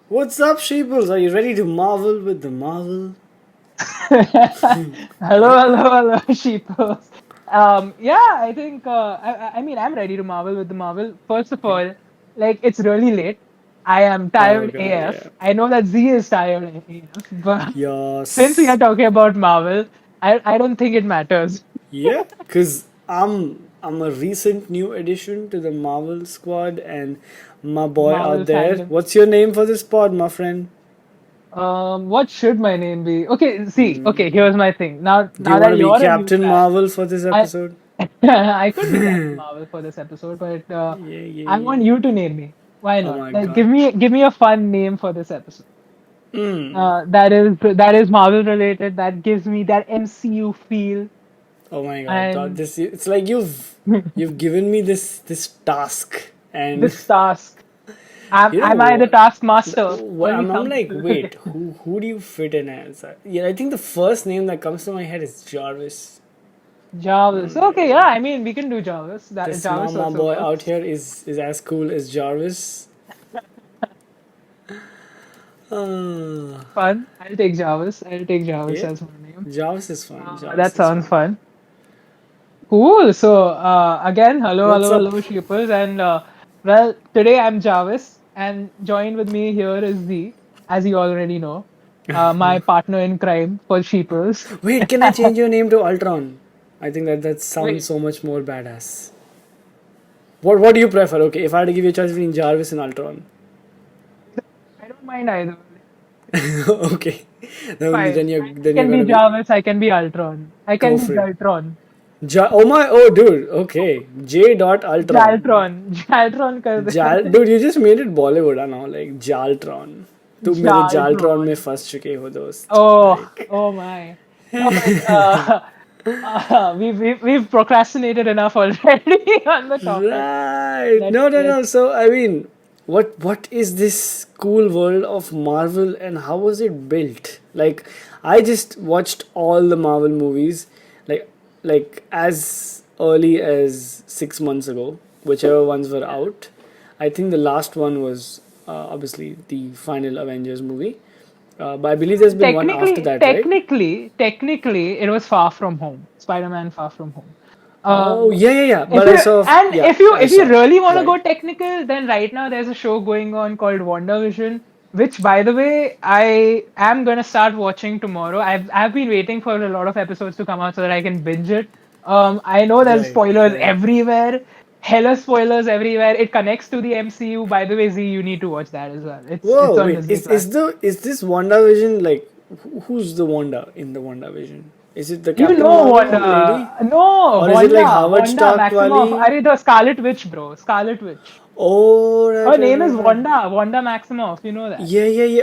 What's up, Sheeples? Are you ready to marvel with the Marvel? Hello, Sheeples. Yeah, I think I mean I'm ready to Marvel with the Marvel. First of all, like it's really late. I am Oh tired god, yeah. AF. I know that Z is tired AF, but since we are Yes. talking about Marvel, I don't think it matters. Yeah, cause I'm a recent new addition to the Marvel squad, and my boy Marvel out there. fandom. What's your name for this pod, my friend? What should my name be? Okay, see, okay, here's my thing. Now, Do you now want that to be you're a new Captain guy, Marvel for this I episode? I could be Captain Marvel for this episode, but Yeah, yeah, I yeah. want you to name me. Why Oh not? my Like, god. give me a fun name for this episode. Mm. That is Marvel related. That gives me that MCU feel. Oh my god. And This it's like you've given me this task, and this task, you know am I the what? taskmaster when it I'm comes like, to wait, who do you fit in as? Yeah, I think the first name that comes to my head is Jarvis. Jarvis? Okay, yeah, I mean we can do Jarvis. That This my, Jarvis my also boy out works. here is as cool as Jarvis. Fun. I'll take Jarvis. I'll take Jarvis Yeah, as my name. Jarvis is fun. That Jarvis is sounds fun. fun. Cool. So again, What's up? hello, shippers, and well, today I'm Jarvis, and joined with me here is Z, as you already know, my partner in crime for sheepers. Wait, can I change your name to Ultron? I think that sounds Wait, so much more badass. What do you prefer? Okay, if I had to give you a choice between Jarvis and Ultron. I don't mind either. Okay, Fine. I then you're can be gonna be Jarvis. I can be Ultron. I go can be for it. Jaltron. Oh my, oh dude, okay. J. Dot Ultron. Jaltron कर जाल दे. dude, you just made it Bollywood, I know, like Jaltron. तुम मेरे जालट्रॉन में Jaltron. फंस चुके हो दोस्त. Oh, Like, oh my. No, but we've procrastinated enough already on the topic. right. No. Let's So, I mean, what is this cool world of Marvel and how was it built? Like, I just watched all the Marvel movies, like, as early as 6 months ago, whichever ones were yeah. out. I think the last one was obviously the final Avengers movie. But I believe there's been one after that, right? Technically, it was Far From Home. Spider-Man Far From Home. Oh, Um, yeah. But I saw, yeah, I if you saw. really want to Right. go technical, then right now there's a show going on called WandaVision, which by the way I am gonna start watching tomorrow. I've been waiting for a lot of episodes to come out so that I can binge it. I know there's Right, spoilers right. everywhere, hella spoilers everywhere. It connects to the MCU. By the way, Z, you need to watch that as well. It's Whoa, on wait, Disney Plus. is this WandaVision like who's the Wanda in the WandaVision? Is it the You Captain know Marvel lady? Wanda. No, Or is it like Howard Wanda Stark Maximoff. Wali? Are the Scarlet Witch, bro. Scarlet Witch. Oh, Her name is Wanda Maximoff. You know that. Yeah.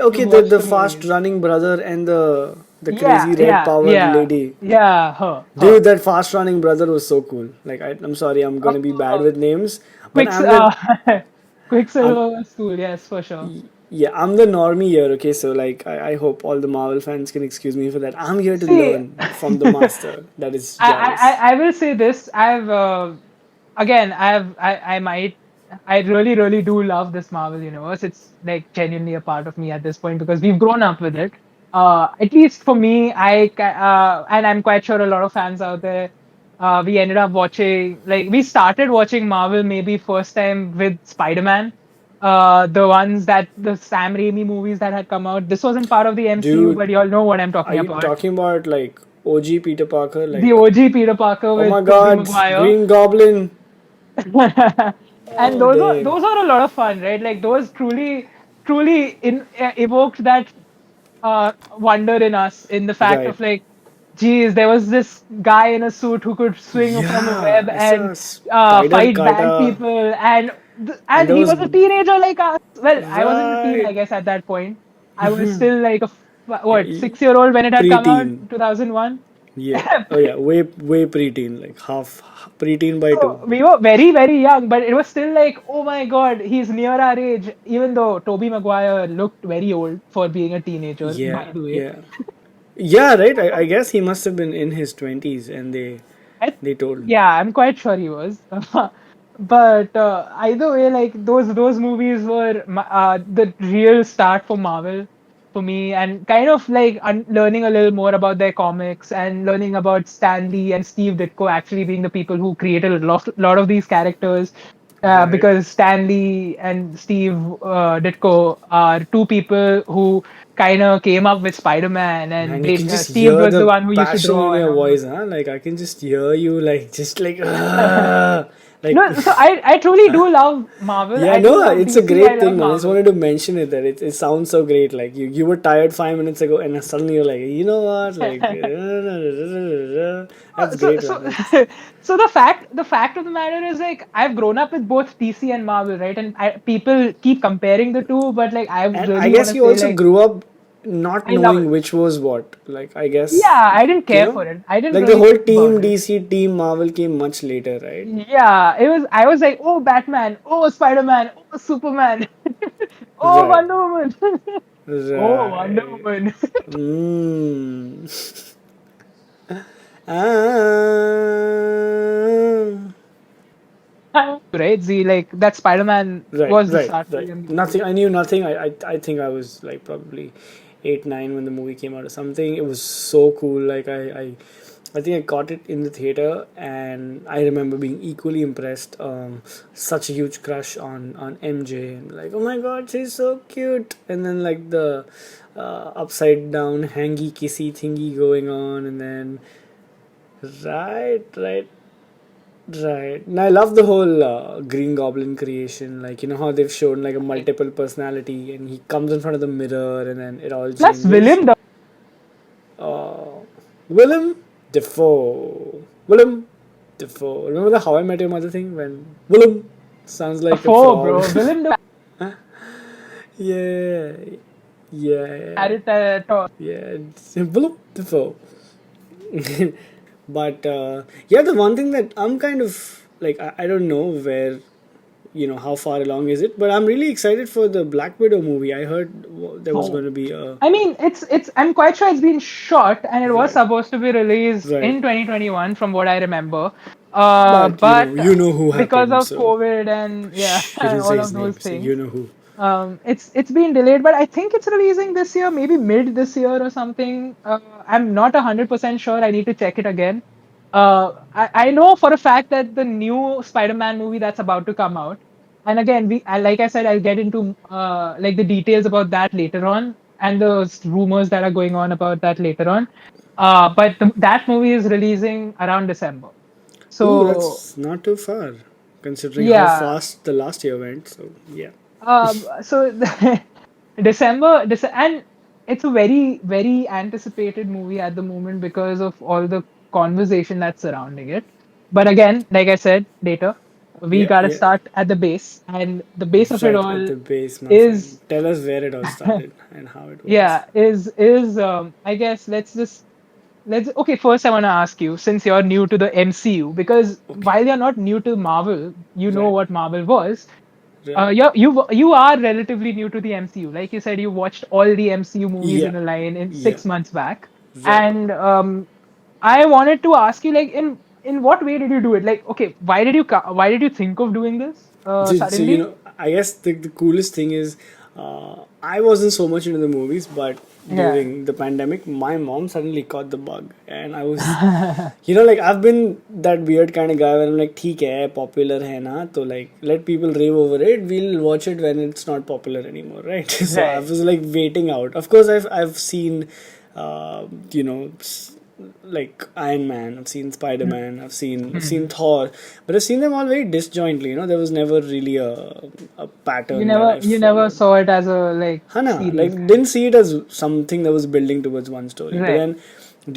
Okay, You've the watched the fast movies. running brother and the crazy Yeah, red powered lady. her. Dude, that fast running brother was so cool. Like I'm sorry, I'm gonna be bad Oh, with names, but Quicks, I'm the I'm Quicksilver was cool. Yes, for sure. yeah, I'm the normie here, okay? So like I hope all the Marvel fans can excuse me for that. I'm here to See, learn from the master. That is Jarvis. I will say this. I might I really do love this Marvel universe. It's like genuinely a part of me at this point because we've grown up with it. At least for me, and I'm quite sure a lot of fans out there. We ended up watching like we started watching Marvel maybe first time with Spider-Man. The ones that the Sam Raimi movies that had come out. This wasn't part of the MCU, Dude, but you all know what I'm are talking you about. talking about like OG Peter Parker? The Like, OG Peter Parker oh my with Tobey god, Maguire. Green Goblin. And Oh, dang. those are a lot of fun, right? Like those evoked that wonder in us in the fact Right. of like, geez, there was this guy in a suit who could swing from a Yeah, web I saw and a spider fight bad kata. people, And and there he was. was a teenager like us. Well, I wasn't a teen, I Right. guess, at that point. I was still like Yeah, what 6 year old when it had come out, preteen. 2001. Yeah. Oh, yeah. Way preteen. Like half preteen by two. So we were very young, but it was still like, oh my god, he's near our age. Even though Toby Maguire looked very old for being a teenager, Yeah, by the way. yeah. Yeah, right. I guess he must have been in his 20s and I, they told. yeah, I'm quite sure he was. but either way, like those movies were the real start for Marvel for me, and kind of like learning a little more about their comics and learning about Stan Lee and Steve Ditko actually being the people who created lot of these characters. Right. Because Stan Lee and Steve Ditko are two people who kind of came up with Spider-Man, and Man, you can just Steve hear was the the one who used to passion in draw and your all those. voice, huh? Like I can just hear you, like just like, "Ah," like. No, so I truly do love Marvel. Yeah, I do no, love it's a DC. I great love thing, man. I just Marvel. wanted to mention it that it sounds so great. Like you were tired 5 minutes ago, and suddenly you're like, you know what? Like, that's So great, so man. That's so the fact of the matter is, like, I've grown up with both DC and Marvel, right? And people keep comparing the two, but like I and I really want guess to you say, also like, grew up not I love knowing it. which was what. Like I guess Yeah, I didn't you care know, for it. I didn't like the really whole think about team it. DC, team Marvel came much later, right? Yeah, it was. I was like, oh, Batman, oh, Spider-Man, oh, Superman, oh, Right, Wonder Woman, oh, Wonder right. Woman. Mm. Ah. Right? See, like that Spider-Man Right, was the right, start for the right. MCU. Nothing. I knew nothing. I think I was like probably 8, 9 when the movie came out or something. It was so cool. Like I think I caught it in the theater, and I remember being equally impressed. Such a huge crush on MJ, and like, oh my god, she's so cute. And then like the upside down hangy kissy thingy going on, and then right, right. Right. And I love the whole Green Goblin creation. Like, you know how they've shown like a multiple personality and he comes in front of the mirror and then it all Plus, changes. Willem Uh, Willem Defoe. Willem Defoe. Remember the How I Met Your Mother thing when Willem sounds like a Dafoe, frog? bro. Willem Dafoe Yeah. had Yeah. it at all. Yeah. It's Willem Defoe. But yeah, the one thing that I'm kind of like, I don't know where how far along is it, but I'm really excited for the Black Widow movie. I heard there was going Oh. to be a I mean, it's. I'm quite sure it's been shot, and it was right, supposed to be released right, in 2021, from what I remember. but But you know who because happened, of so COVID and yeah, shouldn't say all his of those name, so you things, know who. it's been delayed. But I think it's releasing this year, maybe mid this year or something. I'm not 100% sure. I need to check it again. I know for a fact that the new Spider-Man movie that's about to come out, and again, like I said, I'll get into like the details about that later on, and the rumors that are going on about that later on. But that movie is releasing around December. Ooh, So that's not too far, considering how yeah, fast the last year went. So yeah, so and it's a very, very anticipated movie at the moment because of all the conversation that's surrounding it. But again, like I said later, we yeah, gotta yeah. start at the base, and the base of it Right at all the base, my friend. is Tell us where it all started and how it was. yeah, is I guess let's okay, first I want to ask you, since you're new to the MCU, because Okay, while you're not new to Marvel, you know right, what Marvel was. right. You are relatively new to the MCU. Like you said, you watched all the MCU movies Yeah, in a line in yeah, 6 months back, right. and I wanted to ask you, like, in what way did you do it? Like, okay, why did you think of doing this So suddenly? I guess the coolest thing is, I wasn't so much into the movies, but Yeah. during the pandemic, my mom suddenly caught the bug, and I was, like I've been that weird kind of guy where I'm like, ठीक है, popular है ना, तो like let people rave over it. We'll watch it when it's not popular anymore, right? So I Right. was like waiting out. Of course, I've seen, you know. Like Iron Man, I've seen Spider Man, I've seen Mhm. Thor, but I've seen them all very disjointly. There was never really a You pattern that never I you never followed. saw it as a like Hana, series like kind didn't of. see it as something that was building towards one story. But Right. then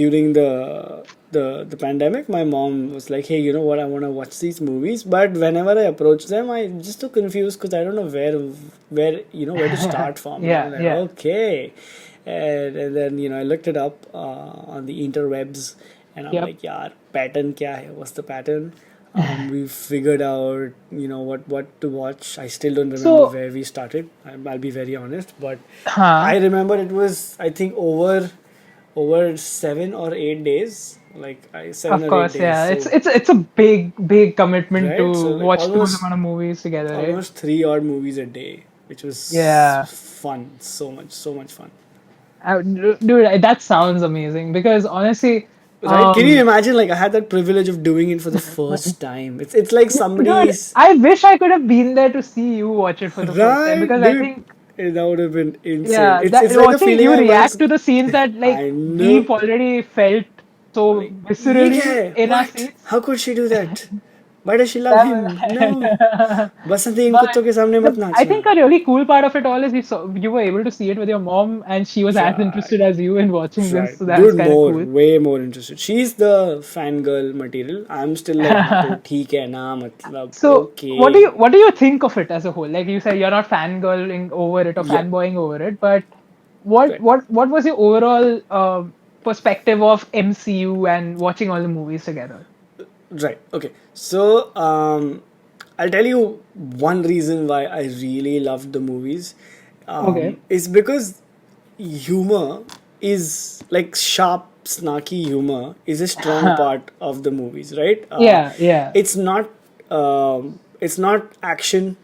during the pandemic, my mom was like, "Hey, you know what? I want to watch these movies." But whenever I approach them, I just too confused because I don't know where to start from. And I'm Yeah. like, Yeah. okay, and then I looked it up on the interwebs, and I'm Yep. like, "Yeah, pattern kya hai? What's the pattern?" We figured out what to watch. I still don't remember So, where we started. I'll be very honest, but huh? I remember it was, I think, over over 7 or 8 days. Like 7 or 8 days. Yeah. It's So it's it's a big commitment right. So to like watch those amount of movies together, right? almost 3 odd movies a day, which was Yeah. fun. So much fun. Dude, that sounds amazing because honestly, Right? Can you um, imagine? Like I had that privilege of doing it for the first time. It's like dude, somebody's I wish I could have been there to see you watch it for the first time right, because I dude. think, That would have been insane. yeah, It's that like the watching feeling you I react once to the scenes that I like know. we've already felt so Like ये क्या viscerally है? in our What? seats. How could she do that? Why does she love him? No. That- Basanti in but कुत्तों के सामने मत I नाचना. think a really cool part of it all is you were able to see it with your mom and she was as Right. interested as you in watching this, Right. so that was Dude, kind of more, cool. way more interested. She's the fangirl material. I'm still like, हाँ तो ठीक है ना मतलब So okay. what do you think of it as a whole? Like you said, you're not fangirling over it or Yeah. fanboying over it, but what Right. what was your overall perspective of MCU and watching all the movies together? Right. Okay. So, I'll tell you one reason why I really loved the movies. Okay. Is because humor is like sharp, snarky humor is a strong part of the movies, right? Yeah, yeah. It's not action,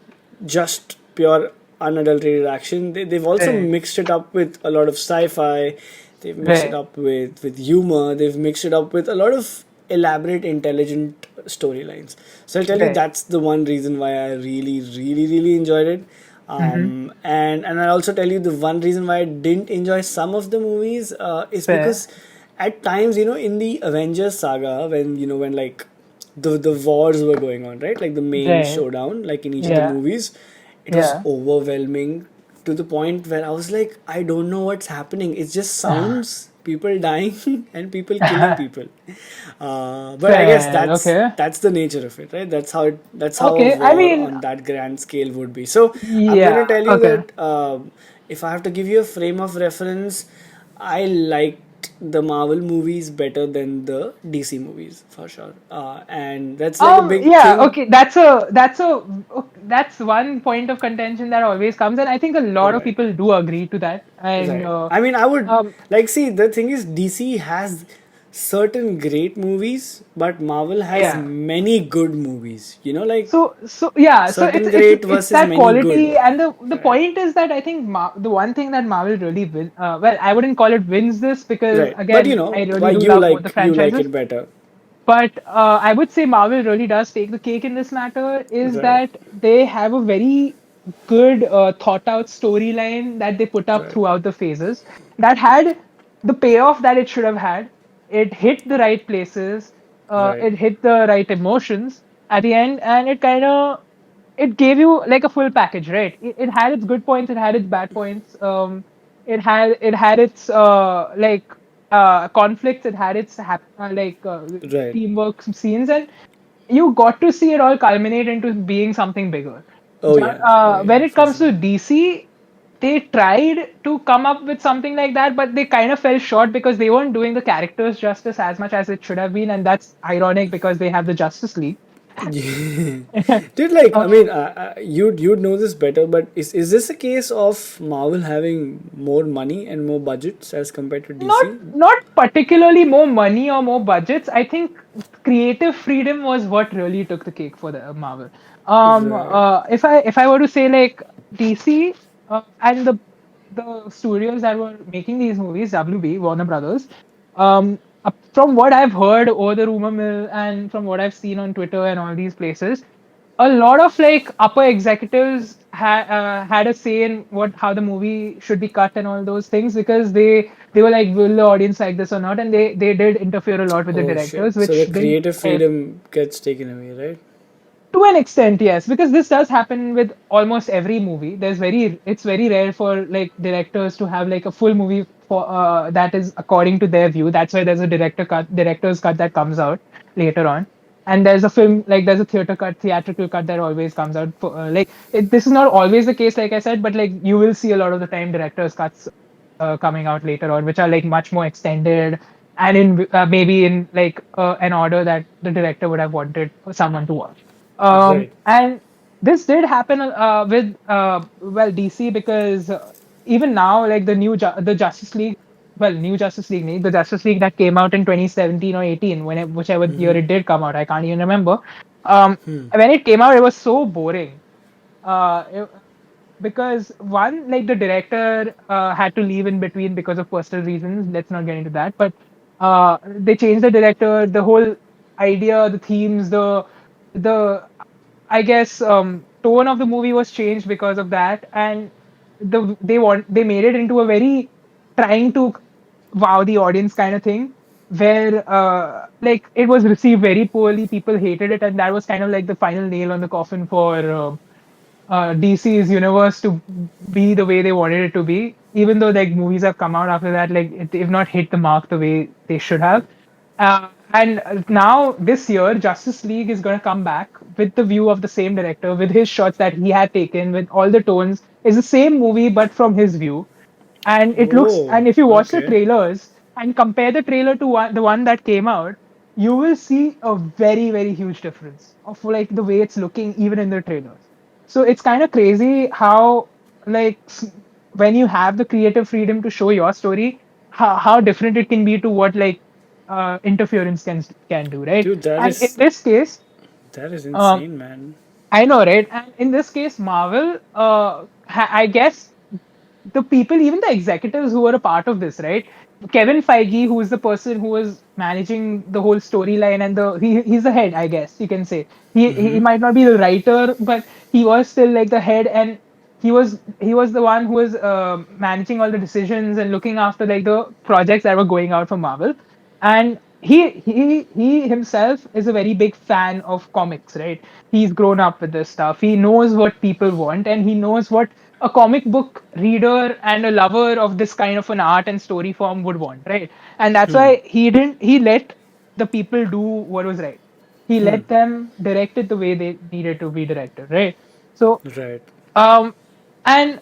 just pure unadulterated action. They've also Right, mixed it up with a lot of sci-fi. They've mixed it right, up with humor. They've mixed it up with a lot of elaborate, intelligent storylines. So I'll tell you right. that's the one reason why I really, really, really enjoyed it. Mm-hmm. And I'll also tell you the one reason why I didn't enjoy some of the movies is Fair. because at times, in the Avengers saga, when like the wars were going on, right? Like the main Right. showdown, like in each of the Yeah, movies, it was yeah. overwhelming to the point where I was like, I don't know what's happening. It's just sounds, people dying, and people killing people. But I guess Fair. that's Okay. that's the nature of it, right? That's how a Okay. I war mean, on that grand scale would be. So I'm gonna yeah. tell you Okay. that if I have to give you a frame of reference, I liked the Marvel movies better than the DC movies for sure, and that's like a big Yeah, thing. okay. That's one point of contention that always comes, and I think a lot of Right. people do agree to that. And Right. I mean, I would um, like see the thing is DC has certain great movies, but Marvel has yeah. many good movies. Like So yeah. So certain it's great it's versus that many good. quality, and the Right. point is that I think the one thing that Marvel really well, I wouldn't call it wins this because Right. But again, I why really do you love both the like you like franchises. it better. But I would say Marvel really does take the cake in this matter. Is Right. that they have a very good thought out storyline that they put up Right. throughout the phases that had the payoff that it should have had. It hit the right places. Right. It hit the right emotions at the end, and it gave you like a full package, right? It had its good points, it had its bad points. It had its conflicts, it had its Right. teamwork scenes, and you got to see it all culminate into being something bigger. Oh yeah. Oh yeah. When it For comes sure. to DC, they tried to come up with something like that, but they kind of fell short because they weren't doing the characters justice as much as it should have been, and that's ironic because they have the Justice League. Yeah. Dude, like, I mean, Um, you'd know this better, but is this a case of Marvel having more money and more budgets as compared to not DC? not particularly more money or more budgets. I think creative freedom was what really took the cake for the Marvel. Right. If I were to say like DC and the studios that were making these movies, WB Warner Brothers, from what I've heard over the rumor mill and from what I've seen on Twitter and all these places, a lot of like upper executives had a say in what how the movie should be cut and all those things because they were like, will the audience like this or not, and they did interfere a lot with the Oh directors, shit. So the which didn't creative help. freedom gets taken away, right? To an extent, yes, because this does happen with almost every movie. It's very rare for like directors to have like a full movie for that is according to their view. That's why there's a director's cut that comes out later on, and there's a theatrical cut that always comes out. This is not always the case, like I said, but like you will see a lot of the time director's cuts coming out later on, which are like much more extended and in maybe in like an order that the director would have wanted someone to watch. Right. And this did happen with DC because even now, like the Justice League. New Justice League, the Justice League that came out in 2017 or 18, whichever year it did come out, I can't even remember. When it came out, it was so boring. Uh, it- because one, like the director had to leave in between because of personal reasons. Let's not get into that. But they changed the director, the whole idea, the themes, the I guess tone of the movie was changed because of that, and they made it into a very trying to wow the audience kind of thing, where like it was received very poorly. People hated it, and that was kind of like the final nail on the coffin for DC's universe to be the way they wanted it to be. Even though like movies have come out after that, like they've not hit the mark the way they should have. And now this year, Justice League is going to come back with the view of the same director, with his shots that he had taken, with all the tones. It's the same movie, but from his view. And it looks, Oh, and if you watch the okay. trailers and compare the trailer to the one that came out, you will see a very, very huge difference of like the way it's looking, even in the trailers. So it's kind of crazy how, like, when you have the creative freedom to show your story, how different it can be to what like interference can do, right? Dude, that And in is this case, that is um, insane, man. I know, right? And in this case, Marvel, I guess the people, even the executives who were a part of this, right? Kevin Feige, who is the person who was managing the whole storyline and he's the head, I guess you can say. He might not be the writer, but he was still like the head, and he was the one who was managing all the decisions and looking after like the projects that were going out for Marvel. And he himself is a very big fan of comics, right? He's grown up with this stuff. He knows what people want, and he knows what a comic book reader and a lover of this kind of an art and story form would want, right? And that's why he let the people do what was right. He let them direct it the way they needed to be directed, right? So Right. um and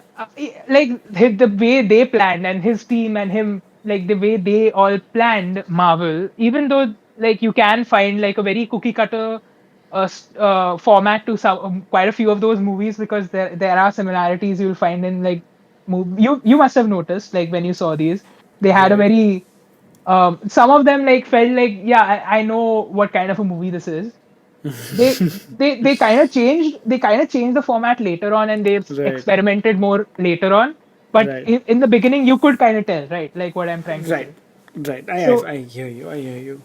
like the way they planned, and his team and him, like the way they all planned Marvel, even though like you can find like a very cookie cutter format to some quite a few of those movies, because there are similarities you'll find in like you must have noticed, like when you saw these, they had a Right. very some of them like felt like, yeah, I know what kind of a movie this is. They kind of changed the format later on, and they've Right. experimented more later on. But Right. in the beginning, you could kind of tell, right? Like what I'm trying to Right. say. Right. So I hear you. I hear you.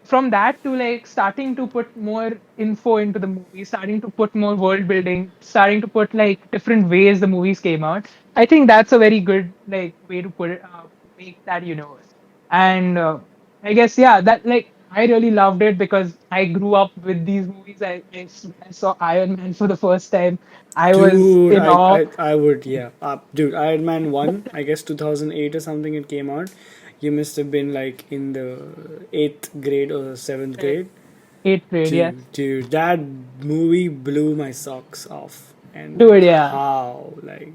from that to like starting to put more info into the movie, starting to put more world building, starting to put like different ways the movies came out. I think that's a very good like way to put it, make that universe. And I guess, yeah, that like I really loved it because I grew up with these movies. I saw Iron Man for the first time. I was Dude, in awe. I would, yeah. Dude, Iron Man 1, I guess 2008 or something it came out. You must have been like in the 8th grade or 7th Right. grade. Eighth grade, yes. Dude, that movie blew my socks off. And Dude, like, yeah. how? Like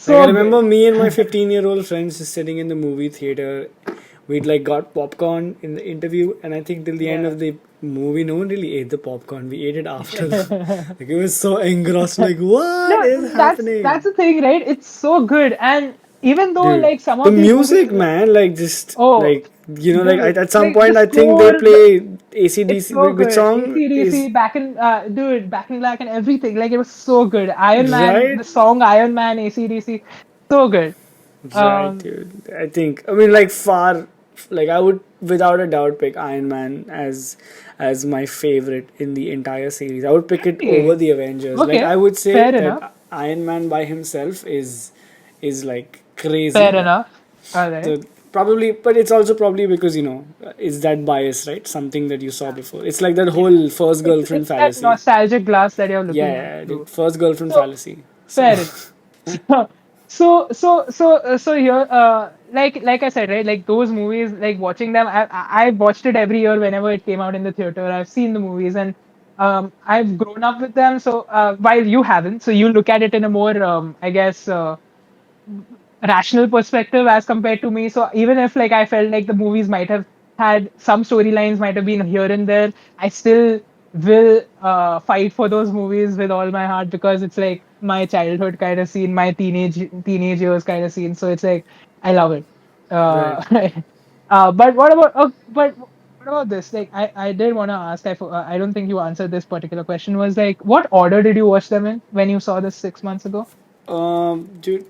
I So remember good. me and my 15-year-old friends just sitting in the movie theater. We'd like got popcorn in the interview, and I think till the end Yeah. of the movie, no one really ate the popcorn. We ate it after. Like it was so engrossed. Like what is No, that's happening, the thing, right? It's so good, and even though dude? like some The of these movies, music, man. Like just oh, like like dude, at some like the point, I think they score, play it's ACDC. so Which good. song is AC/DC, dude, Back in Black and everything, like it was so good. Iron Man, right? the song Iron Man, AC/DC, so good. Right, Um, dude. I think I mean like far like I would without a doubt pick Iron Man as my favorite in the entire series. I would pick it over really? the Avengers. Like Okay, I would say fair enough. that Iron Man by himself is like crazy. Fair enough. All right. So probably, but it's also probably because it's that bias, right? Something that you saw before. It's like that Yeah, whole first girlfriend it's that fallacy. nostalgic glass that you're Yeah, looking at yeah, dude. through. First girlfriend So fallacy. So fair enough. So here, like I said, right, like those movies, like watching them, I've watched it every year whenever it came out in the theater. I've seen the movies, and I've grown up with them. So while you haven't, so you look at it in a more I guess rational perspective as compared to me. So even if like I felt like the movies might have had some storylines might have been here and there, I still will fight for those movies with all my heart, because it's like my childhood kind of scene, my teenage years kind of scene. So it's like I love it. Right. Uh, but what about what about this? Like I did want to ask. I don't think you answered this particular question. Was like, what order did you watch them in when you saw this 6 months ago? Dude,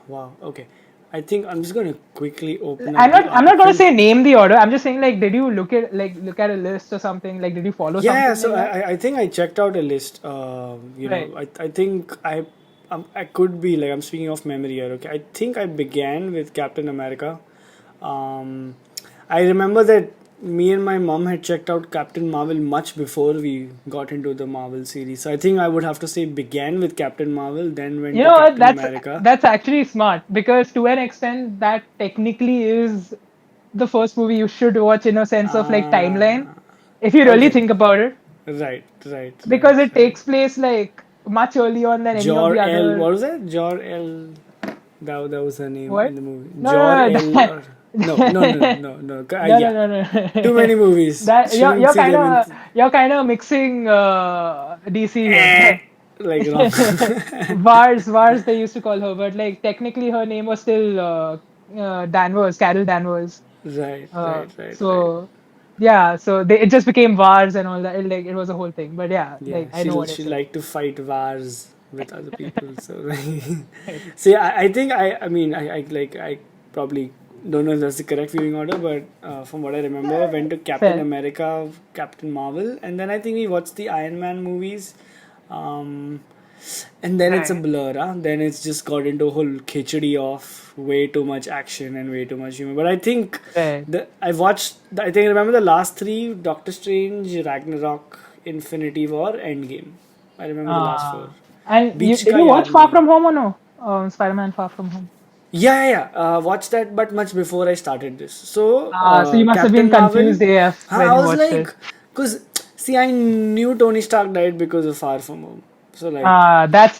wow, okay. I think I'm just gonna quickly open up I'm the not gonna article. say name the order. I'm just saying like, did you look at a list or something? Like, did you follow Yeah, something so like that? I think I checked out a list. Right. I think I could be like, I'm speaking of memory here. Okay, I think I began with Captain America. Um, I remember that me and my mom had checked out Captain Marvel much before we got into the Marvel series. So I think I would have to say began with Captain Marvel, then went You to know what? Captain America. That's actually smart because to an extent that technically is the first movie you should watch in a sense of like timeline, Ah, if you really okay. think about it, Right, right, right, because it right. takes place like much early on than any of Jor the El, other. what was that? Jor El, that was her name in What? the movie. No, Jor no, no, El, or no, no, no, no, no, no. no, Yeah, no, no, too no. many movies. That Shouldn't see them in you're kind of mixing DC eh, here. like wrong. Vars, they used to call her, but like technically her name was still Danvers, Carol Danvers. Right, Uh, right, right, right. so yeah, so it just became Vars and all that. Like it was a whole thing. But yeah, Yeah, like I know what you're she saying. like to fight wars with other people. So see, I think I mean I probably don't know if that's the correct viewing order, but from what I remember, went to Captain Fair. America, Captain Marvel, and then I think we watched the Iron Man movies. Um, and then it's a Right. blur, huh? Then it's just got into a whole khichdi of way too much action and way too much humor. But I think Right. I think I remember the last three: Doctor Strange, Ragnarok, Infinity War, Endgame. I remember the last four. And Beach did ka you watch yaad Far nahi. From Home or no? Spider-Man Far From Home. Watched that, but much before I started this. So, So you must have been Captain Marvel. confused AF Huh, when I you was watched it. like, cause see, I knew Tony Stark died because of Far From Home. So like,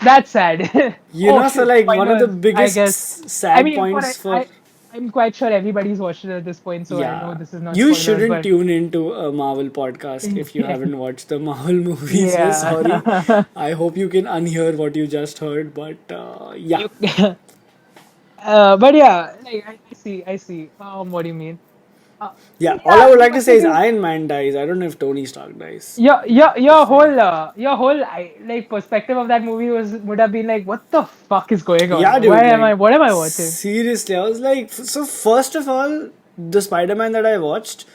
That's sad. Oh so shit, like one of the spoilers. I biggest guess. I sad mean, points for I'm quite sure everybody's watched it at this point, so I know yeah, this is not you spoilers, shouldn't but tune into a Marvel podcast if you haven't watched the Marvel movies. We're sorry. yeah. I hope you can unhear what you just heard, but yeah. you. But yeah, like I see. What do you mean? So Yeah, all I yeah, would you like to must say have is been. Iron Man dies. I don't know if Tony Stark dies. Your Just saying. whole like perspective of that movie would have been like, what the fuck is going on? Yeah, Why dude, am like, I what am I watching? seriously, I was like, so first of all, the Spider-Man that I watched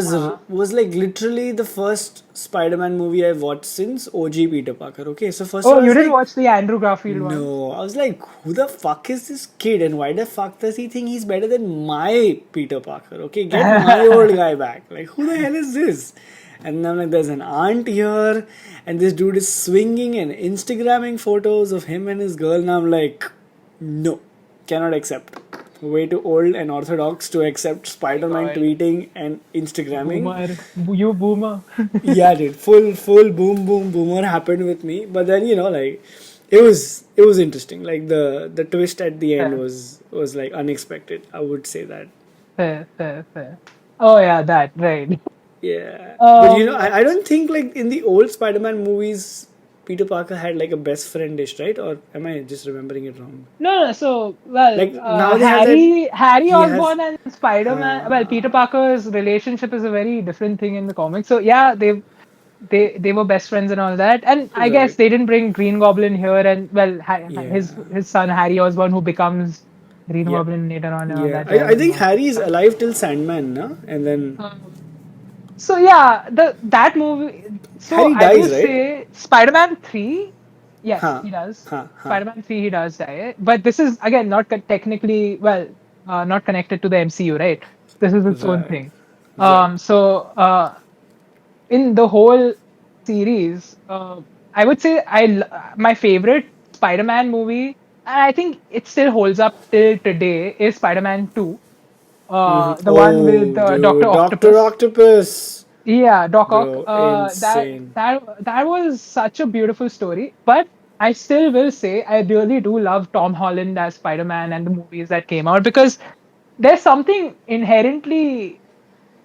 Uh, was like literally the first Spider-Man movie I've watched since OG Peter Parker. Okay, so first of oh, all, I you was didn't like, watch the Andrew Garfield one? no, I was like, who the fuck is this kid, and why the fuck does he think he's better than my Peter Parker? Okay, get my old guy back. Like, who the hell is this? And I'm like, there's an aunt here, and this dude is swinging and Instagramming photos of him and his girl, and I'm like, no, cannot accept. Way too old and orthodox to accept My Spider-Man God, tweeting and Instagramming. you boomer. Yeah, dude, full boom boomer happened with me. But then like it was interesting. Like the twist at the end fair, was like unexpected. I would say that. fair. Oh yeah, that right. Yeah, but Um, I don't think like in the old Spider-Man movies, Peter Parker had like a best friend-ish, right? Or am I just remembering it wrong? no. So well, Like now they have that Harry he has. Osborn and Spider-Man. Well, Uh, Peter Parker's relationship is a very different thing in the comics. So yeah, they were best friends and all that. And I guess right. they didn't bring Green Goblin here. And well, Yeah. his son Harry Osborn, who becomes Green Yeah. Goblin later on and all Yeah. that jazz I and think all that Harry is stuff. alive till Sandman, no? And then So yeah, the that movie. So Harry I dies, will right? say Spider-Man 3. Yes, Huh. he does. Huh. Huh. Spider-Man 3, he does die. But this is again not technically not connected to the MCU, right? This is its own Right. thing. Right. So in the whole series, I would say my favorite Spider-Man movie, and I think it still holds up till today, is Spider-Man 2. The one with Oh, Doctor dude, Doctor Octopus. Octopus, Yeah, Doc Ock. bro, insane. That was such a beautiful story. But I still will say I really do love Tom Holland as Spider-Man and the movies that came out because there's something inherently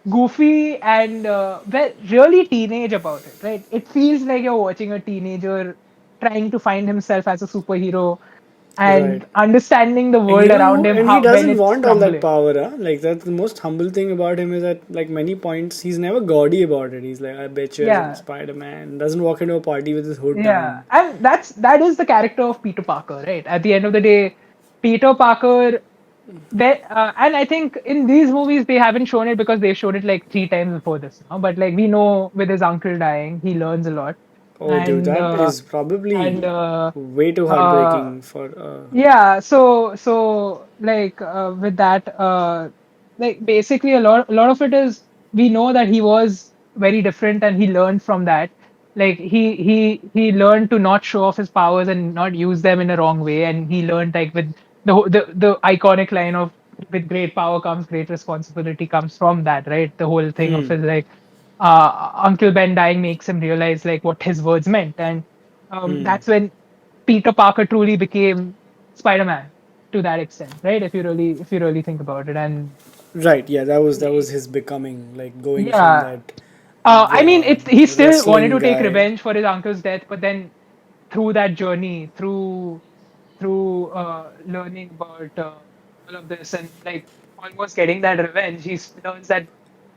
goofy and well, really teenage about it, right? It feels like you're watching a teenager trying to find himself as a superhero Right. and understanding the And world around him and he how when doesn't it's want all that crumbling. power, huh? Like that's the most humble thing about him is that like many points he's never gaudy about it. He's like, I bet you I'm Yeah, Spider-Man. Doesn't walk into a party with his hood yeah, down. and that is the character of Peter Parker, right? At the end of the day, Peter Parker. And I think in these movies they haven't shown it because they've shown it like three times before this now. But like we know, with his uncle dying, he learns a lot, Oh, dude, and that uh, is and probably uh, way too uh, heartbreaking for. yeah, so like with that like basically a lot of it is we know that he was very different and he learned from that. Like he learned to not show off his powers and not use them in a wrong way, and he learned like with the iconic line of with great power comes great responsibility comes from that, right? The whole thing of Hmm. his like Uncle Ben dying makes him realize like what his words meant, and Hmm. that's when Peter Parker truly became Spider-Man to that extent, right? If you really think about it, and Right. Yeah, that was his becoming, like going from yeah, that I mean, it's he still wanted wrestling to take guy. revenge for his uncle's death, but then through that journey, through learning about all of this and like almost getting that revenge, learns that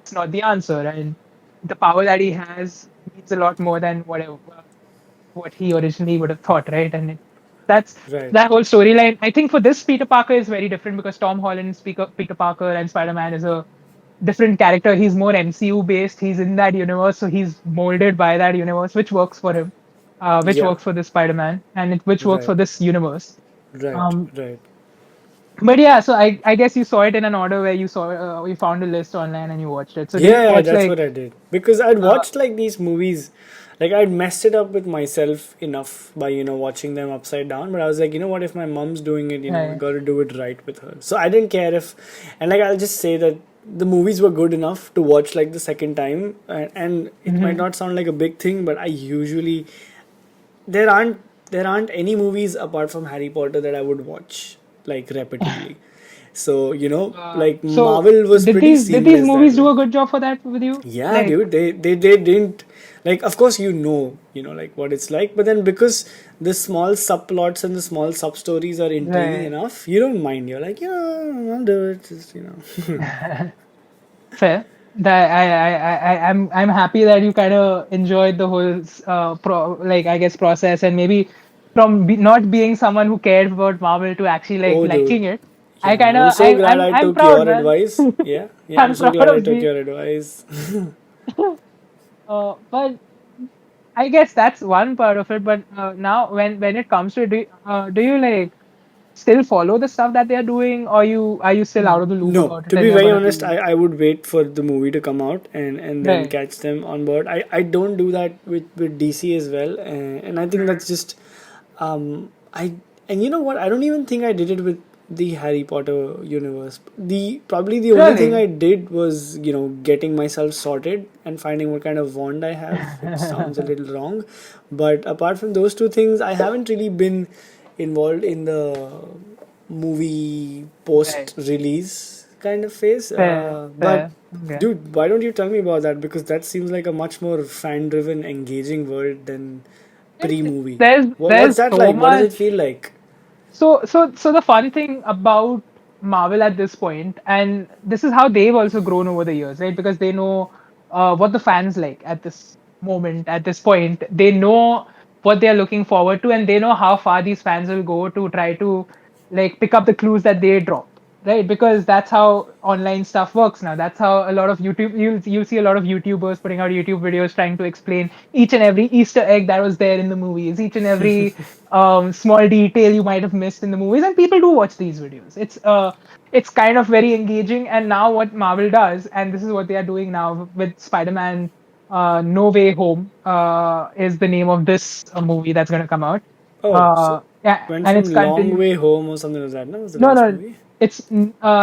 it's not the answer, and the power that he has means a lot more than what he originally would have thought, right? And that's Right. that whole storyline. I think for this Peter Parker is very different because Tom Holland's Peter Parker and Spider-Man is a different character. He's more MCU based. He's in that universe, so he's molded by that universe, which works for him, which Yeah. works for this Spider-Man, and which works Right. for this universe. Right. Um, Right. but yeah, so I guess you saw it in an order where you found a list online and you watched it. So did you Yeah, watch that's like what I did. Because I'd uh, watched like these movies, like I'd messed it up with myself enough by, watching them upside down. But I was like, you know what, if my mom's doing it, we uh, gotta do it right with her. So I didn't care if, and like I'll just say that the movies were good enough to watch like the second time. And it might mhm. not sound like a big thing, but I usually, there aren't there aren't any movies apart from Harry Potter that I would watch like repeatedly. So, like So Marvel was did pretty these seamless that movies do way. a good job for that with you? Yeah, Like, dude, they didn't, like, of course, like what it's like, but then because the small subplots and the small sub stories are intriguing right. enough, you don't mind. You're like, yeah, I'll do it. Just. Fair. That I'm happy that you kind of enjoyed the whole like I guess process, and maybe from not being someone who cared about Marvel to actually like Oh, dude, liking it. I yeah, kind I'm of so glad I I'm took proud, your man. advice. Yeah, yeah, I'm I'm so proud glad I of took me. your advice. But I guess that's one part of it. But now when it comes to it, do you like still follow the stuff that they're doing, or are you still out of the loop No, about it to and be you're very gonna honest, be I would wait for the movie to come out and then right? catch them on board. I don't do that with DC as well, and I think that's just I and you know what? I don't even think I did it with the Harry Potter universe. The only thing Really? I did was getting myself sorted and finding what kind of wand I have, which sounds a little wrong, but apart from those two things, I haven't really been involved in the movie Right. post release kind of phase. Fair, But fair. Okay. dude, why don't you tell me about that? Because that seems like a much more fan driven, engaging world than pre movie. What's There's that so like? What does it much. feel like? So the fun thing about Marvel at this point, and this is how they've also grown over the years, right? Because they know what the fans like at this moment, at this point. They know what they're looking forward to, and they know how far these fans will go to try to like pick up the clues that they drop, right? Because that's how online stuff works now. That's how a lot of you'll see a lot of YouTubers putting out YouTube videos trying to explain each and every Easter egg that was there in the movies, each and every small detail you might have missed in the movies, and people do watch these videos. It's kind of very engaging. And now what Marvel does, and this is what they are doing now with Spider-Man No Way Home, is the name of this movie that's going to come out. Oh, so Yeah, went and from it's Long continued. Way Home or something like that. No, was the No, last no, movie?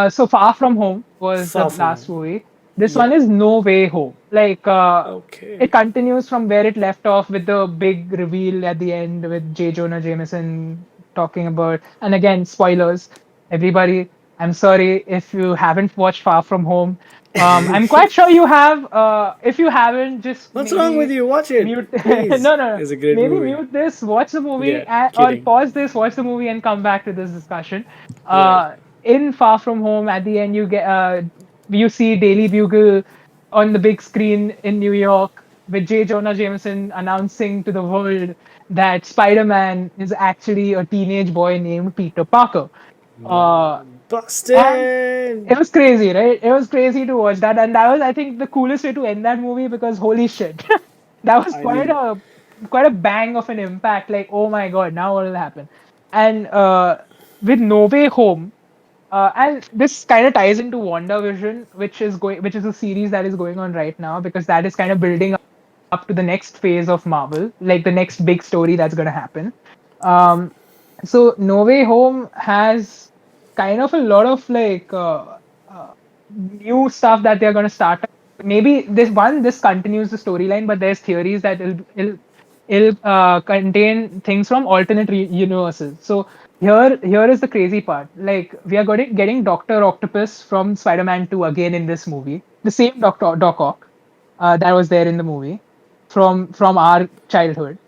so Far From Home was the Far From last Home. movie. This Yeah. one is No Way Home. Like Okay. it continues from where it left off with the big reveal at the end with J. Jonah Jameson talking about. And again, spoilers, everybody. I'm sorry if you haven't watched Far From Home. I'm quite sure you have. If you haven't, just What's wrong with maybe you? Watch it, mute. please. No. It's a great Maybe movie. mute this, watch the movie, Yeah, or kidding. pause this, watch the movie, and come back to this discussion. Right. In Far From Home, at the end, you see Daily Bugle on the big screen in New York with J. Jonah Jameson announcing to the world that Spider-Man is actually a teenage boy named Peter Parker. Uh, and Busted. it was crazy, right? It was crazy to watch that, and that was, I think, the coolest way to end that movie because holy shit, that was I mean, quite a bang of an impact. Like, oh my god, now what will happen? And with No Way Home, and this kind of ties into WandaVision, which is a series that is going on right now because that is kind of building up to the next phase of Marvel, like the next big story that's going to happen. Um, so No Way Home has kind of a lot of new stuff that they're going to start. Maybe this continues the storyline, but there's theories that it'll contain things from alternate universes. So here is the crazy part. Like we are getting Doctor Octopus from Spider-Man 2 again in this movie, the same Doctor Doc Ock that was there in the movie from our childhood,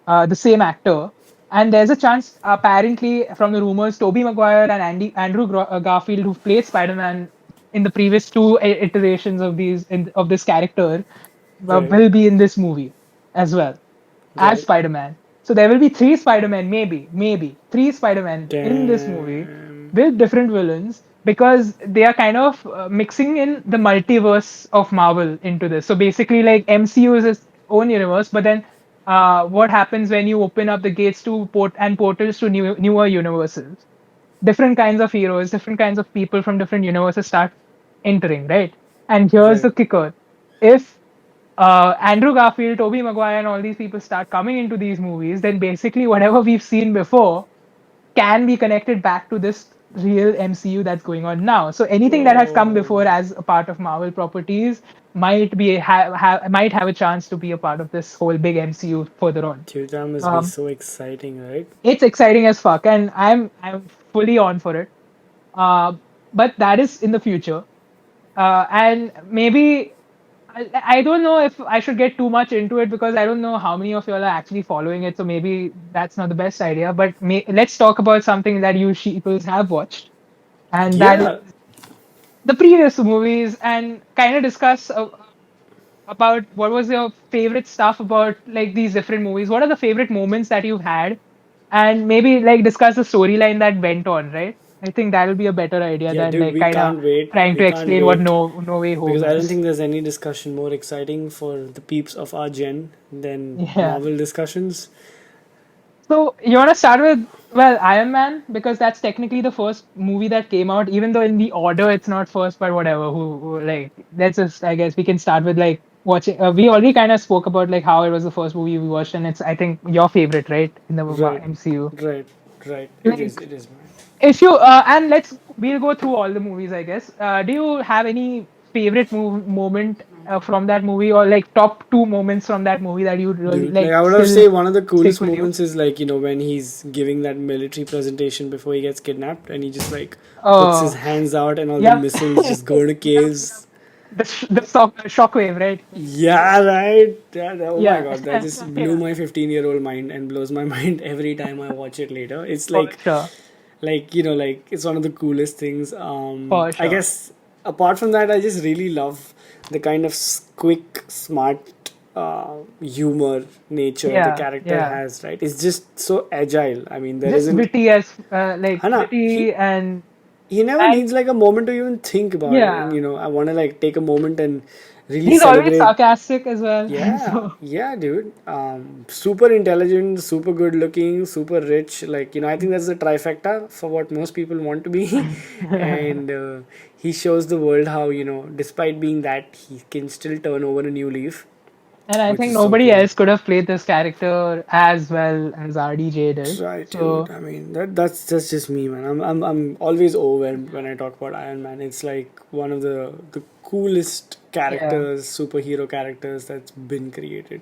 the same actor. And there's a chance, apparently, from the rumors, Tobey Maguire and Andrew Garfield, who played Spider-Man in the previous two iterations of of this character, right, will be in this movie as well as right. Spider-Man. So there will be three Spider-Man, maybe three Spider-Man in this movie Damn. with different villains because they are kind of mixing in the multiverse of Marvel into this. So basically, like MCU is its own universe, but then what happens when you open up the gates to portals to newer universes? Different kinds of heroes, different kinds of people from different universes start entering, right? And here's Right. the kicker: if Andrew Garfield, Tobey Maguire, and all these people start coming into these movies, then basically whatever we've seen before can be connected back to this real MCU that's going on now. So anything that has come Bro. before as a part of Marvel properties might have a chance to be a part of this whole big MCU further on. Dude, that must be Um, so exciting, right? it's exciting as fuck, and I'm fully on for it. Uh, but that is in the future, and maybe I don't know if I should get too much into it because I don't know how many of you all are actually following it. So maybe that's not the best idea. But let's talk about something that you sheeples have watched, and that is Yeah. the previous movies, and kind of discuss about what was your favorite stuff about like these different movies. What are the favorite moments that you've had, and maybe like discuss the storyline that went on. Right? I think that'll be a better idea Yeah, than dude, like we kind of can't wait. trying We to can't explain what wait. No Way Because Home I don't is. think there's any discussion more exciting for the peeps of our gen than Yeah. Marvel discussions. So you want to start with Iron Man because that's technically the first movie that came out, even though in the order it's not first, but whatever. Like let's just I guess we can start with like watching. We already kind of spoke about like how it was the first movie we watched, and it's I think your favorite, right, in the Right, MCU. right, right. Like It is, man. if you and we'll go through all the movies, I guess. Do you have any favorite moment from that movie, or like top two moments from that movie that you really Dude, like like I would have still say one of the stick coolest with you? moments is like, when he's giving that military presentation before he gets kidnapped and he just like puts his Oh. hands out and all the Yep. missiles just go into Yep. caves. The shockwave, right? Yeah, right. Oh my Yeah. god, that just blew Yeah. my 15-year-old mind and blows my mind every time I watch it later. It's For sure. like it's one of the coolest things. For I sure. guess apart from that, I just really love the kind of quick, smart humor nature the Yeah. character Yeah. has. Right, it's just so agile. I mean, there Just isn't. witty as like Hana, witty he never and needs like a moment to even think about it, and yeah. I want to like take a moment and really He's always celebrate. sarcastic as well. Yeah, So yeah, dude. Super intelligent, super good looking, super rich. Like, I think that's the trifecta for what most people want to be. And he shows the world how, despite being that, he can still turn over a new leaf, and I which think is so nobody cool. else could have played this character as well as RDJ did. Right, dude. So I mean, that's just me, man. I'm always overwhelmed when I talk about Iron Man. It's like one of the coolest yeah. characters, superhero characters that's been created.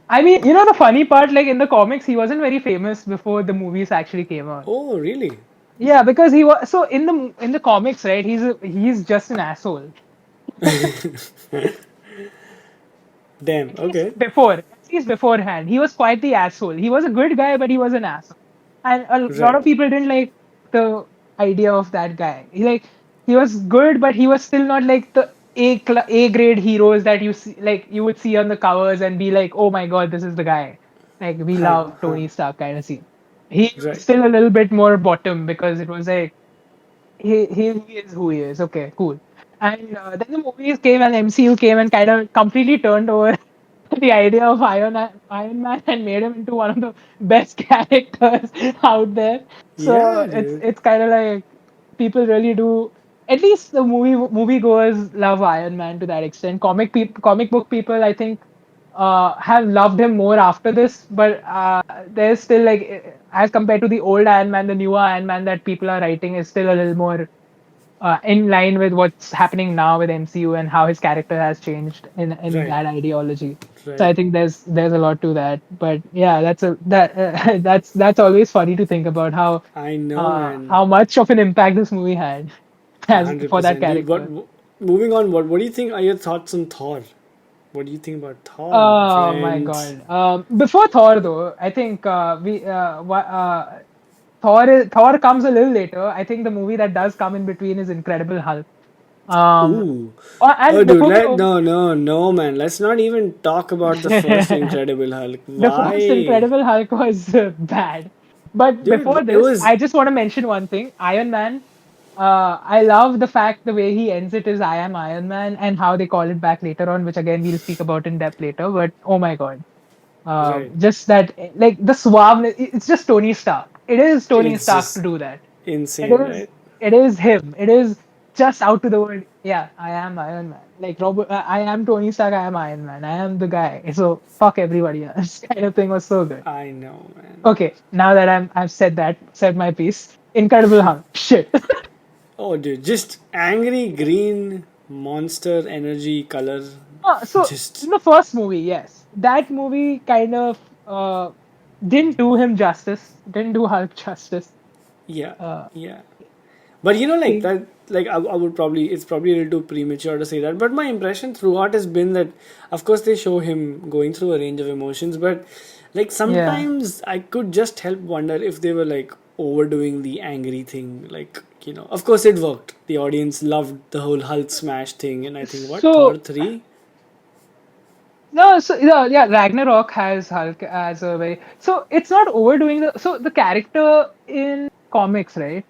I mean, the funny part, like in the comics, he wasn't very famous before the movies actually came out. Oh, really? Yeah, because he was so in the comics, right? He's just an asshole. Damn. Okay. At least beforehand, he was quite the asshole. He was a good guy, but he was an asshole, and a lot Right. of people didn't like the idea of that guy. He was good, but he was still not like the A grade heroes that you see, like you would see on the covers and be like, oh my god, this is the guy. Like we Huh. love Huh. Tony Stark kind of scene. He was Right. still a little bit more bottom because it was like he is who he is. Okay, cool. And then the movies came and MCU came and kind of completely turned over the idea of Iron Man and made him into one of the best characters out there. So Yeah, dude. it's kind of like people really do. At least the moviegoers love Iron Man to that extent. Comic book people, I think, have loved him more after this. But there's still like, as compared to the old Iron Man, the newer Iron Man that people are writing is still a little more in line with what's happening now with MCU and how his character has changed in Right. that ideology. So Right. I think there's a lot to that. But yeah, that's always funny to think about I know, man. how much of an impact this movie had as for that 100%, dude. character. Moving on? What do you think are your thoughts on Thor? What do you think about Thor, my Oh my friend? god. Before Thor though, I think Thor comes a little later. I think the movie that does come in between is Incredible Hulk. Um, Ooh. Oh, and dude. before we go, No, no, no, man. Let's not even talk about the first Incredible Hulk. the first Why, Incredible Hulk was bad. But before dude? It this, was I just want to mention one thing. Iron Man. I love the fact the way he ends it is "I am Iron Man" and how they call it back later on, which again we'll speak about in depth later. But oh my god, right. just that like the suaveness. It's just Tony Stark. It is Tony It's Stark to just do that. It insane, is right? it is him. It is just out to the world. Yeah, I am Iron Man. Like Robert, I am Tony Stark. I am Iron Man. I am the guy. So fuck everybody else. Kind of thing was so good. I know, man. Okay, now that I've said my piece. Incredible Hulk. Shit. Oh, dude, just angry green monster energy color. So in Just the first movie, yes, that movie kind of didn't do him justice. Didn't do Hulk justice. yeah, Uh, yeah. But like he- that, like I would probably, it's probably a little too premature to say that. But my impression throughout has been that, of course, they show him going through a range of emotions, but like yeah. sometimes I could just help wonder if they were like overdoing the angry thing. Like, of course it worked. The audience loved the whole Hulk smash thing, and I think what Thor So 3. no, so yeah, yeah, Ragnarok has Hulk as a very so it's not overdoing the character in comics, right?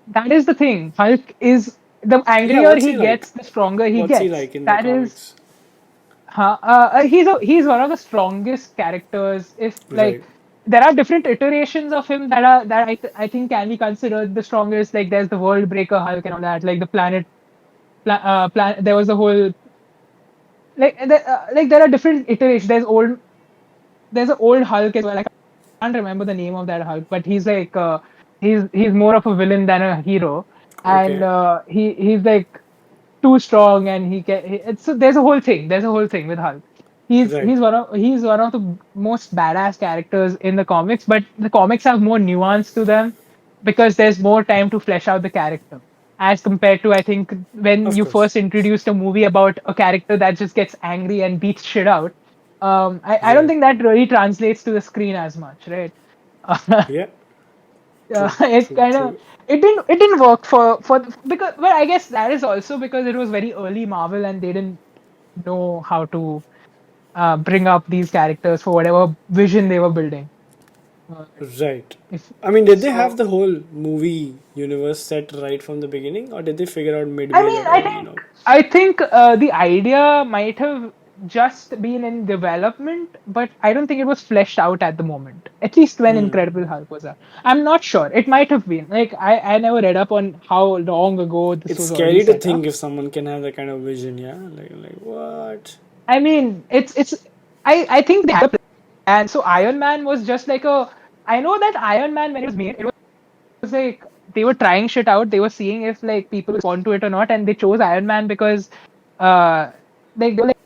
That is the thing. Hulk is the Yeah, angrier what's he he like? gets, the stronger he What's he gets. like in the That is comics? he's one of the strongest characters. If Right. like there are different iterations of him that I think can be considered the strongest. Like there's the World Breaker Hulk and all that. Like the there was the whole like there are different iterations. There's an old Hulk as well. I can't remember the name of that Hulk, but he's like he's more of a villain than a hero, and Okay. he's like too strong, and it's so there's a whole thing with Hulk. Right. He's one of the most badass characters in the comics, but the comics have more nuance to them because there's more time to flesh out the character as compared to I think when Of you course. first introduced a movie about a character that just gets angry and beats shit out. I don't Right. think that really translates to the screen as much, right? Yeah. True. It True. kind of True. it didn't work because but I guess that is also because it was very early Marvel and they didn't know how to bring up these characters for whatever vision they were building. Uh, Right. if I mean, did they have so, the whole movie universe set right from the beginning, or did they figure out I midway mean, that, oh, you know? I think the idea might have just been in development, but I don't think it was fleshed out at the moment. At least when Incredible Hulk was out, I'm not sure. It might have been. Like I never read up on how long ago this It's was already scary to set think up. if someone can have that kind of vision, yeah? Like what? I mean, it's I think they had a plan. So Iron Man was just like a. I know that Iron Man when it was made, it was like they were trying shit out. They were seeing if like people respond to it or not, and they chose Iron Man because uh they were like,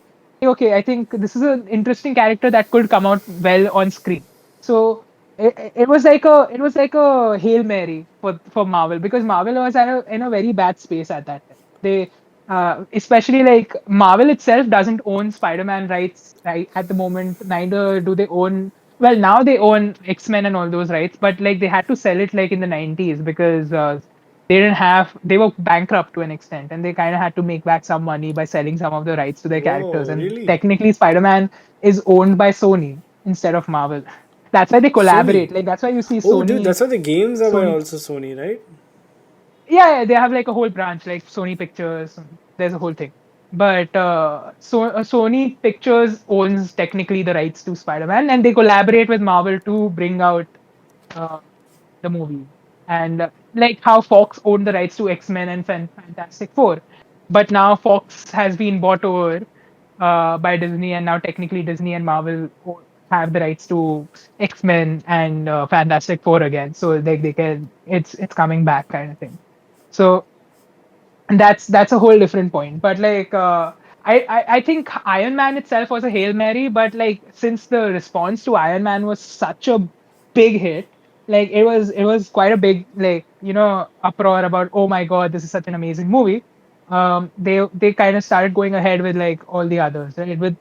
okay, I think this is an interesting character that could come out well on screen. So it was like a Hail Mary for Marvel because Marvel was in a very bad space at that time. Especially like Marvel itself doesn't own Spider-Man rights right at the moment. Neither do they own. Well, now they own X-Men and all those rights, but like they had to sell it like in the 90s because they didn't have. They were bankrupt to an extent, and they kind of had to make back some money by selling some of the rights to their characters. Whoa, And really? technically, Spider-Man is owned by Sony instead of Marvel. That's why they Sony. collaborate. Like that's why you see Oh, dude, that's why the games are by Sony also Sony, right? yeah, they have like a whole branch like Sony Pictures. There's a whole thing, but Sony Pictures owns technically the rights to Spider-Man, and they collaborate with Marvel to bring out uh, the movie. And like how Fox owned the rights to X-Men and Fantastic Four, but now Fox has been bought over by Disney, and now technically Disney and Marvel have the rights to X-Men and Fantastic Four again. So they can it's coming back kind of thing. So that's a whole different point. But like I think Iron Man itself was a Hail Mary, but like since the response to Iron Man was such a big hit, like it was quite a big like uproar about, oh my god, this is such an amazing movie. They kind of started going ahead with like all the others, right? With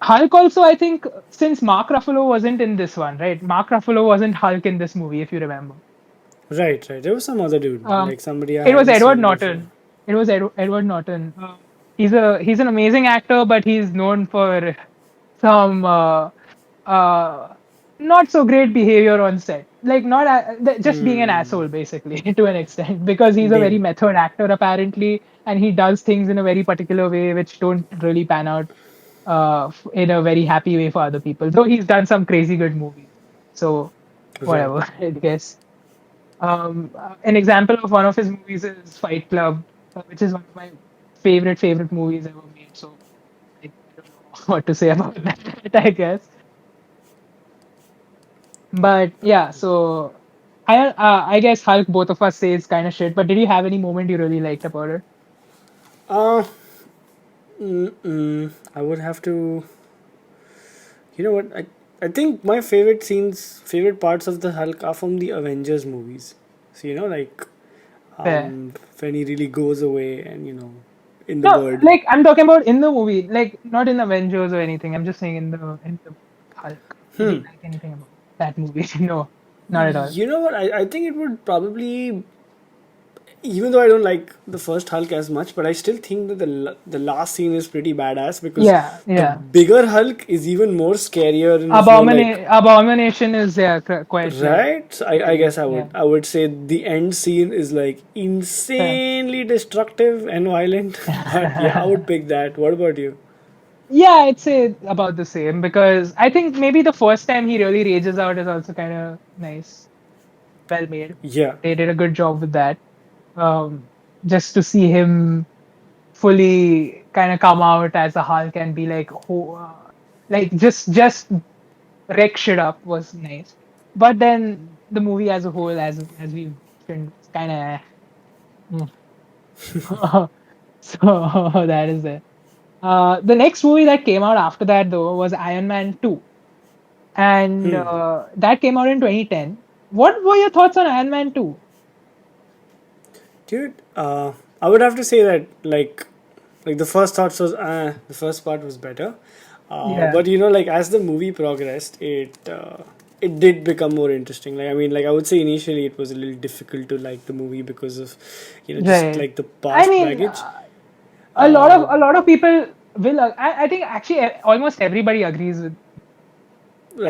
Hulk also, I think since Mark Ruffalo wasn't in this one, right? Mark Ruffalo wasn't Hulk in this movie, if you remember. Right, right. There was some other dude, Um, like somebody I it was hadn't Edward seen before. Norton. It was Edward Norton. He's an amazing actor, but he's known for some uh, not so great behavior on set. Like not just being an Hmm. asshole, basically, to an extent, because he's a very Maybe. method actor apparently, and he does things in a very particular way which don't really pan out in a very happy way for other people. Though he's done some crazy good movies, so Right. whatever, I guess. An example of one of his movies is Fight Club, which is one of my favorite movies ever made. So I don't know what to say about that, I guess. But yeah, so I guess Hulk, both of us say it's kind of shit. But did you have any moment you really liked about it? Uh, I would have to. You know what? I think my favorite parts of the Hulk are from the Avengers movies. So like Fair. when he really goes away and in the No, bird. like I'm talking about in the movie, like not in Avengers or anything. I'm just saying in the Hulk. Did you like anything about that movie? No, not at all. You know what? I think it would probably, even though I don't like the first Hulk as much, but I still think that the last scene is pretty badass because Yeah, the yeah. bigger Hulk is even more scarier and is more like. Abomination is yeah quite like Right. So I scary. guess I Yeah, would I would say the end scene is like fair. insanely destructive and violent. But yeah, I would pick that. What about you? Yeah, I'd say about the same because I think maybe the first time he really rages out is also kind of nice, well made. Yeah. They did a good job with that. Um, just to see him fully kind of come out as a Hulk and be like, like just wreck shit up was nice. But then the movie as a whole, as we mentioned, was kind of. So that is it. The next movie that came out after that though was Iron Man 2, and that came out in 2010. What were your thoughts on Iron Man 2? Dude, I would have to say that like the first thoughts was the first part was better, Yeah, but like as the movie progressed, it did become more interesting. Like I mean, like I would say initially it was a little difficult to like the movie because of just right. like the I past mean, baggage. a lot of Uh, a lot of people will. I think actually almost everybody agrees with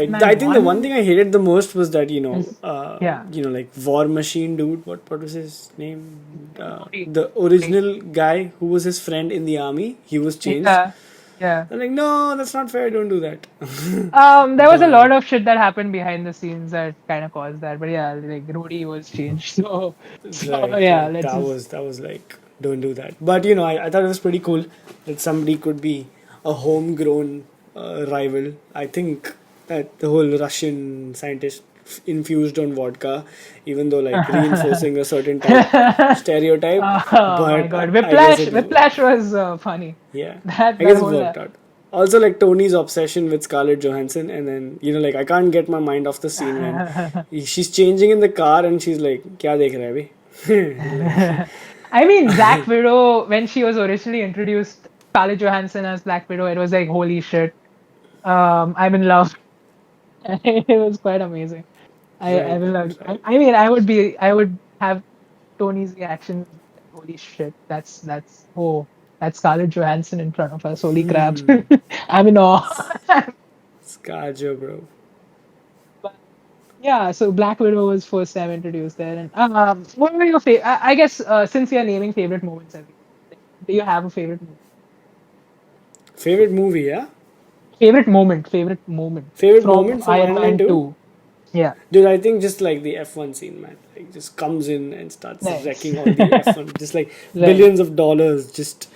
Iron Right. I Man think the one 1 thing I hated the most was that is yeah, like War Machine dude. What was his name? Rhodey. The Rhodey. original guy who was his friend in the army. He was changed. Yeah, yeah. I'm like, no, that's not fair. Don't do that. There was a But lot of shit that happened behind the scenes that kind of caused that. But yeah, like Rudy was changed. So right, yeah, right. let's just That was like, don't do that. But I thought it was pretty cool that somebody could be a homegrown rival. I think that the whole Russian scientist infused on vodka, even though like reinforcing a certain type stereotype. oh my But god, I guess Whiplash was funny. yeah, That I that guess it whole worked out. Also, like Tony's obsession with Scarlett Johansson, and then like I can't get my mind off the scene when she's changing in the car and she's like, "Kya dekh raha hai abhi?" Like, I mean, Black Widow, when she was originally introduced, Scarlett Johansson as Black Widow, it was like, holy shit, I'm in love. It was quite amazing. I Right, will. right. I mean, I would have Tony's reaction. Holy shit, that's Scarlett Johansson in front of us. Holy crap, I'm in awe. Scarjo, bro. But yeah, so Black Widow was first time introduced there. And what were your favorite? I guess since we are naming favorite moments every, like, do you have a favorite moment? Favorite movie, yeah? Favorite moment Favorite from moment from Iron Iron Man Man 2? 2. Yeah, Dude, I think just like the F1 scene, man. Like, just comes in and starts nice. wrecking all the F1. Just like Right, billions of dollars just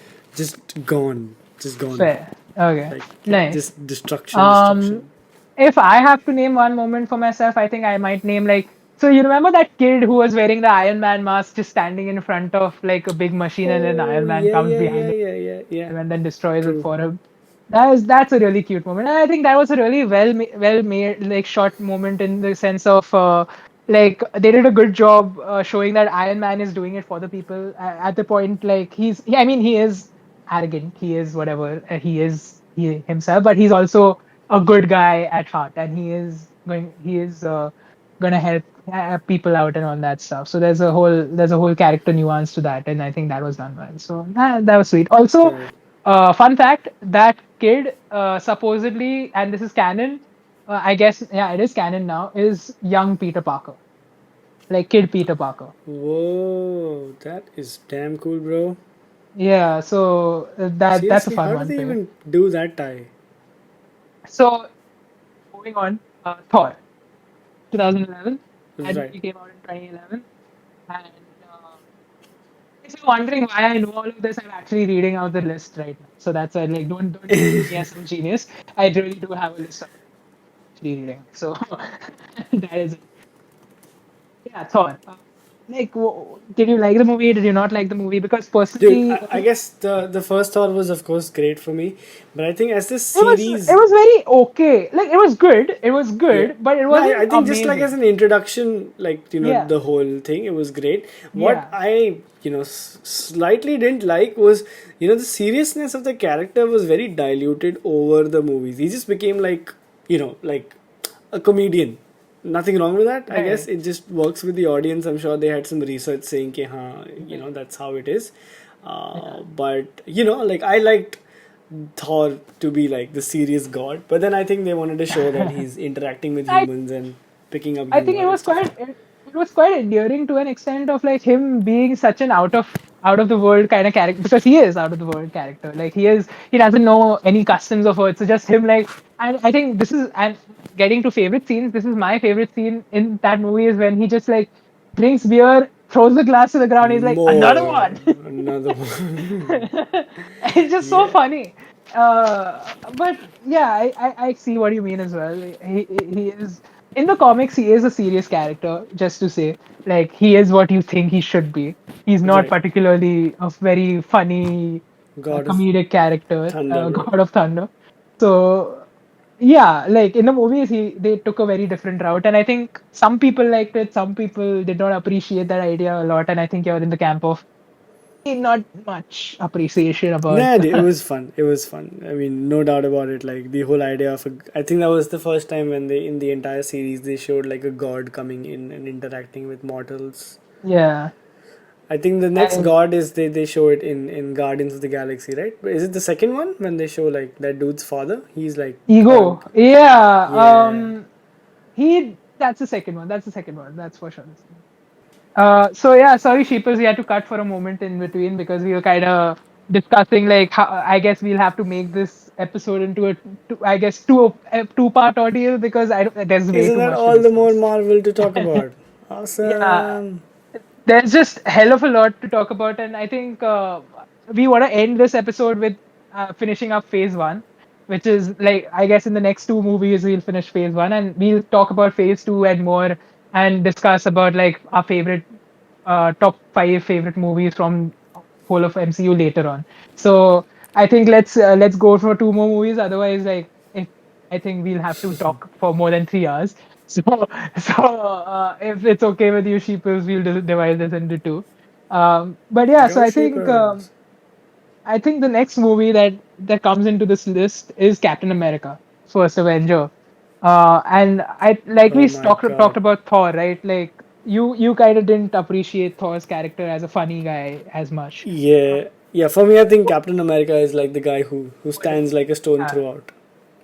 gone. Just gone. fair. Okay, Like, yeah, nice. just destruction, Um, destruction. if I have to name one moment for myself, I think I might name like. So you remember that kid who was wearing the Iron Man mask, just standing in front of like a big machine, and then Oh, Iron Man yeah, comes yeah, behind yeah, yeah, yeah, yeah. him and then destroys it True. for him. That's a really cute moment, and I think that was a really well made like short moment in the sense of like they did a good job showing that Iron Man is doing it for the people at the point like I mean he is arrogant, he is whatever he is he himself, but he's also a good guy at heart, and he is gonna help people out and all that stuff. So there's a whole character nuance to that, and I think that was done well. So that was sweet. Also, Right. fun fact: that kid supposedly, and this is canon. I guess yeah, it is canon now. Is young Peter Parker, like kid Peter Parker? Whoa, that is damn cool, bro. Yeah. So that's a Seriously, fun how do one they too. even do that tie? So moving on, Thor, 2011. That Right. movie came out in 2011, and if you're wondering why I know all of this, I'm actually reading out the list right now. So that's why, like, don't think of me as some genius. I really do have a list of actually reading. So that is it. Yeah, Thor. Like, did you like the movie? Did you not like the movie? Because Dude, personally, I guess the first thought was of course great for me, but I think as this it series, was very okay. Like, it was good. It was yeah, good, but it no, wasn't I think just like as amazing. an introduction, like Yeah, the whole thing, it was great. What yeah. I slightly didn't like was the seriousness of the character was very diluted over the movies. He just became like like a comedian. Nothing wrong with that. I guess Right. it just works with the audience. I'm sure they had some research saying, "Ki, haan, Right. that's how it is." Yeah. But like I liked Thor to be like the serious god, but then I think they wanted to show that he's interacting with I humans and picking up I think humor and stuff like it was quite endearing to an extent of like him being such an out of the world kind of character, because he is out of the world character. Like he doesn't know any customs of Earth. So just him like, and I think this is, and getting to favorite scenes, this is my favorite scene in that movie is when he just like drinks beer, throws the glass to the ground, he's like, another more. one. Another one. It's just so Yeah. funny. But yeah, I see what you mean as well. He is in the comics. He is a serious character. Just to say, like he is what you think he should be. He's not Right. particularly a very funny God of comedic character, Thunder, bro. God of Thunder. So yeah, like in the movies, they took a very different route, and I think some people liked it. Some people did not appreciate that idea a lot, and I think you're in the camp of not much appreciation about. Nah, it was fun. It was fun. I mean, no doubt about it. Like the whole idea of I think that was the first time when they in the entire series they showed like a god coming in and interacting with mortals. Yeah, I think the next and god is they show it in Guardians of the Galaxy, right? But is it the second one when they show like that dude's father? He's like ego. Yeah, yeah. he. That's the second one. That's the second one. That's for sure. So yeah, sorry, Sheeples, we had to cut for a moment in between because we were kind of discussing like how I guess we'll have to make this episode into I guess a two-part audio because there's way Isn't too that much to all the more discuss. Marvel to talk about? Yeah, Awesome. there's just hell of a lot to talk about, and I think we want to end this episode with finishing up phase one, which is like I guess in the next two movies we'll finish phase one, and we'll talk about phase two and more, and discuss about like our favorite top five favorite movies from whole of MCU later on. So I think let's go for two more movies. Otherwise, like if I think we'll have to talk for more than 3 hours. So if it's okay with you, Sheeples, we'll divide this into two. But yeah, so Go Sheeples. I think the next movie that comes into this list is Captain America, First Avenger. And I like Oh we my talked god. about Thor, right? Like you kind of didn't appreciate Thor's character as a funny guy as much. Yeah, yeah. For me, I think Captain America is like the guy who stands like a stone Yeah. throughout.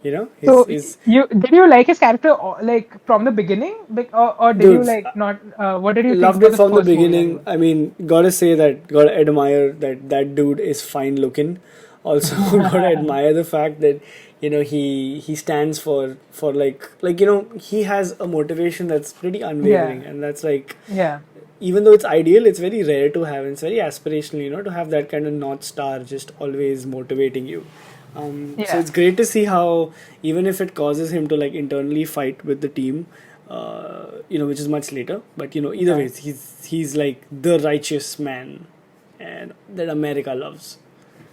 You know, So he's you did you like his character like from the beginning, or did you dude. like not? What did you think Loved about it the from the first movie that he beginning. was? I mean, gotta say that, gotta admire that that dude is fine looking. Also, gotta admire the fact that he stands for he has a motivation that's pretty unwavering, Yeah, and that's like, yeah, even though it's ideal, it's very rare to have, and it's very aspirational, to have that kind of north star just always motivating you. So yeah. it's great to see how, even if it causes him to like internally fight with the team, which is much later, but either Yeah. ways, he's like the righteous man, and that America loves.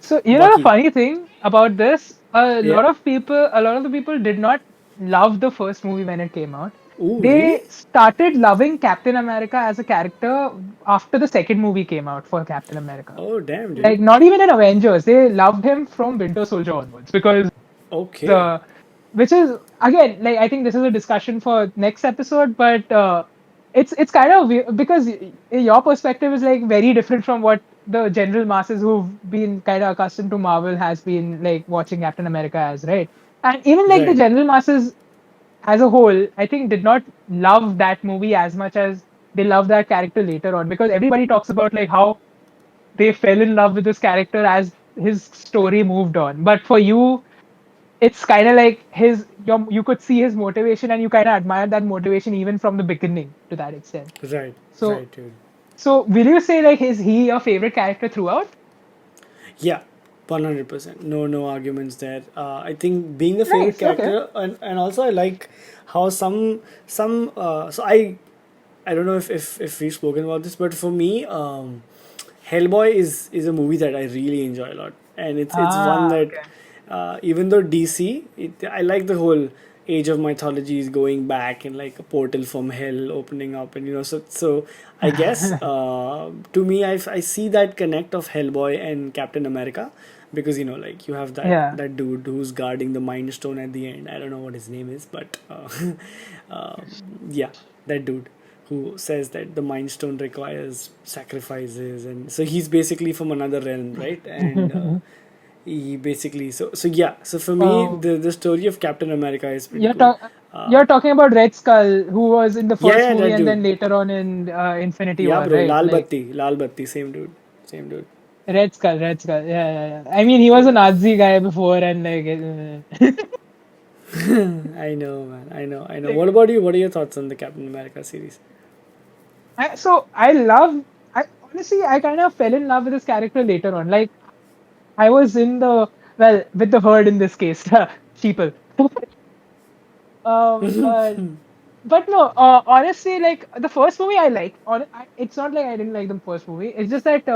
So the Bucky. funny thing about this, Yeah. a lot of the people did not love the first movie when it came out. Ooh, really? They started loving Captain America as a character after the second movie came out for Captain America. Oh, damn, dude. Like not even in Avengers, they loved him from Winter Soldier onwards because Okay. the which is again like I think this is a discussion for next episode, but it's kind of weird because your perspective is like very different from what the general masses who've been kind of accustomed to Marvel has been like watching Captain America as, right? And even like the Right. general masses as a whole, I think did not love that movie as much as they love that character later on, because everybody talks about like how they fell in love with this character as his story moved on. But for you, it's kind of like you could see his motivation and you kind of admire that motivation even from the beginning to that extent. Right. So Right, dude. so will you say like is he your favorite character throughout? Yeah, 100%. No, no arguments there. I think being the favorite Nice. Okay. character, and also I like how so I don't know if we've spoken about this, but for me, Hellboy is a movie that I really enjoy a lot, and it's one Ah, that, okay. even though DC, I like the whole Age of Mythologies going back, and like a portal from hell opening up, and so I guess, to me, I see that connect of Hellboy and Captain America, because like you have Yeah. that dude who's guarding the Mind Stone at the end. I don't know what his name is, but yeah, that dude who says that the Mind Stone requires sacrifices, and so he's basically from another realm, right? And he basically, so yeah, so for me, Oh, the story of Captain America is pretty you're cool. talk uh, you're talking about Red Skull, who was in the yeah, first yeah, movie that and dude. then later on in Infinity Yeah, War, bro, right? Like Lal Batti, same dude, same dude. Red Skull, Red Skull. Yeah, yeah, yeah. I mean, he was a Yeah. Nazi guy before, and like, I know, man, I know. What like about you? What are your thoughts on the Captain America series? so I love. I honestly, I kind of fell in love with this character later on. Like, I was in the well with the herd in this case, sheeple. But no, honestly, like the first movie I liked. It's not like I didn't like the first movie. It's just that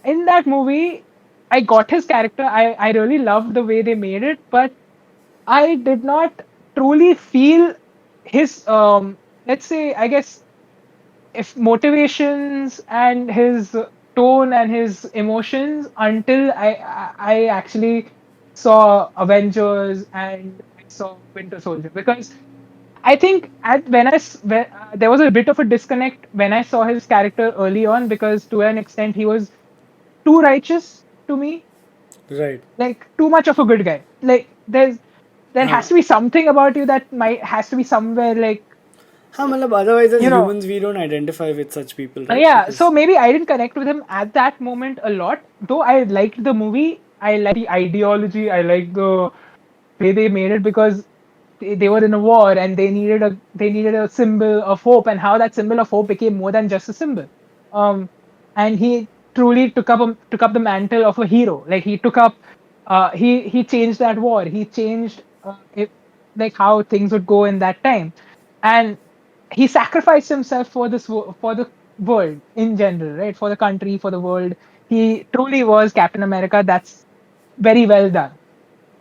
in that movie, I got his character. I really loved the way they made it, but I did not truly feel his let's say I guess if motivations and his tone and his emotions until I actually saw Avengers and I saw Winter Soldier, because I think there was a bit of a disconnect when I saw his character early on, because to an extent he was too righteous to me, Right. like too much of a good guy. Like there has Huh. to be something about you that might has to be somewhere like Huh, matlab, otherwise, as you know humans, we don't identify with such people, right? yeah, so Because maybe I didn't connect with him at that moment a lot, though I liked the movie. I liked the ideology, I liked the way they made it, because they were in a war and they needed a symbol of hope, and how that symbol of hope became more than just a symbol. um and he truly took up the mantle of a hero. Like he took up he changed that war. He changed like how things would go in that time, and he sacrificed himself for for the world in general, right? For the country, for the world. He truly was Captain America. That's very well done.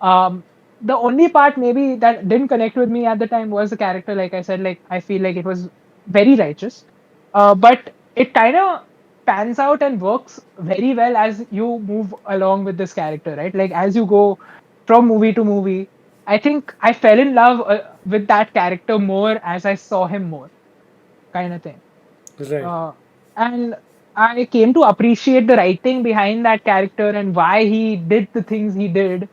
um the only part maybe that didn't connect with me at the time was the character. Like I said, like I feel like it was very righteous, but it kind of pans out and works very well as you move along with this character, right? Like as you go from movie to movie, I think I fell in love with that character more as I saw him more, kind of thing. Right. Uh, and I came to appreciate the writing behind that character and why he did the things he did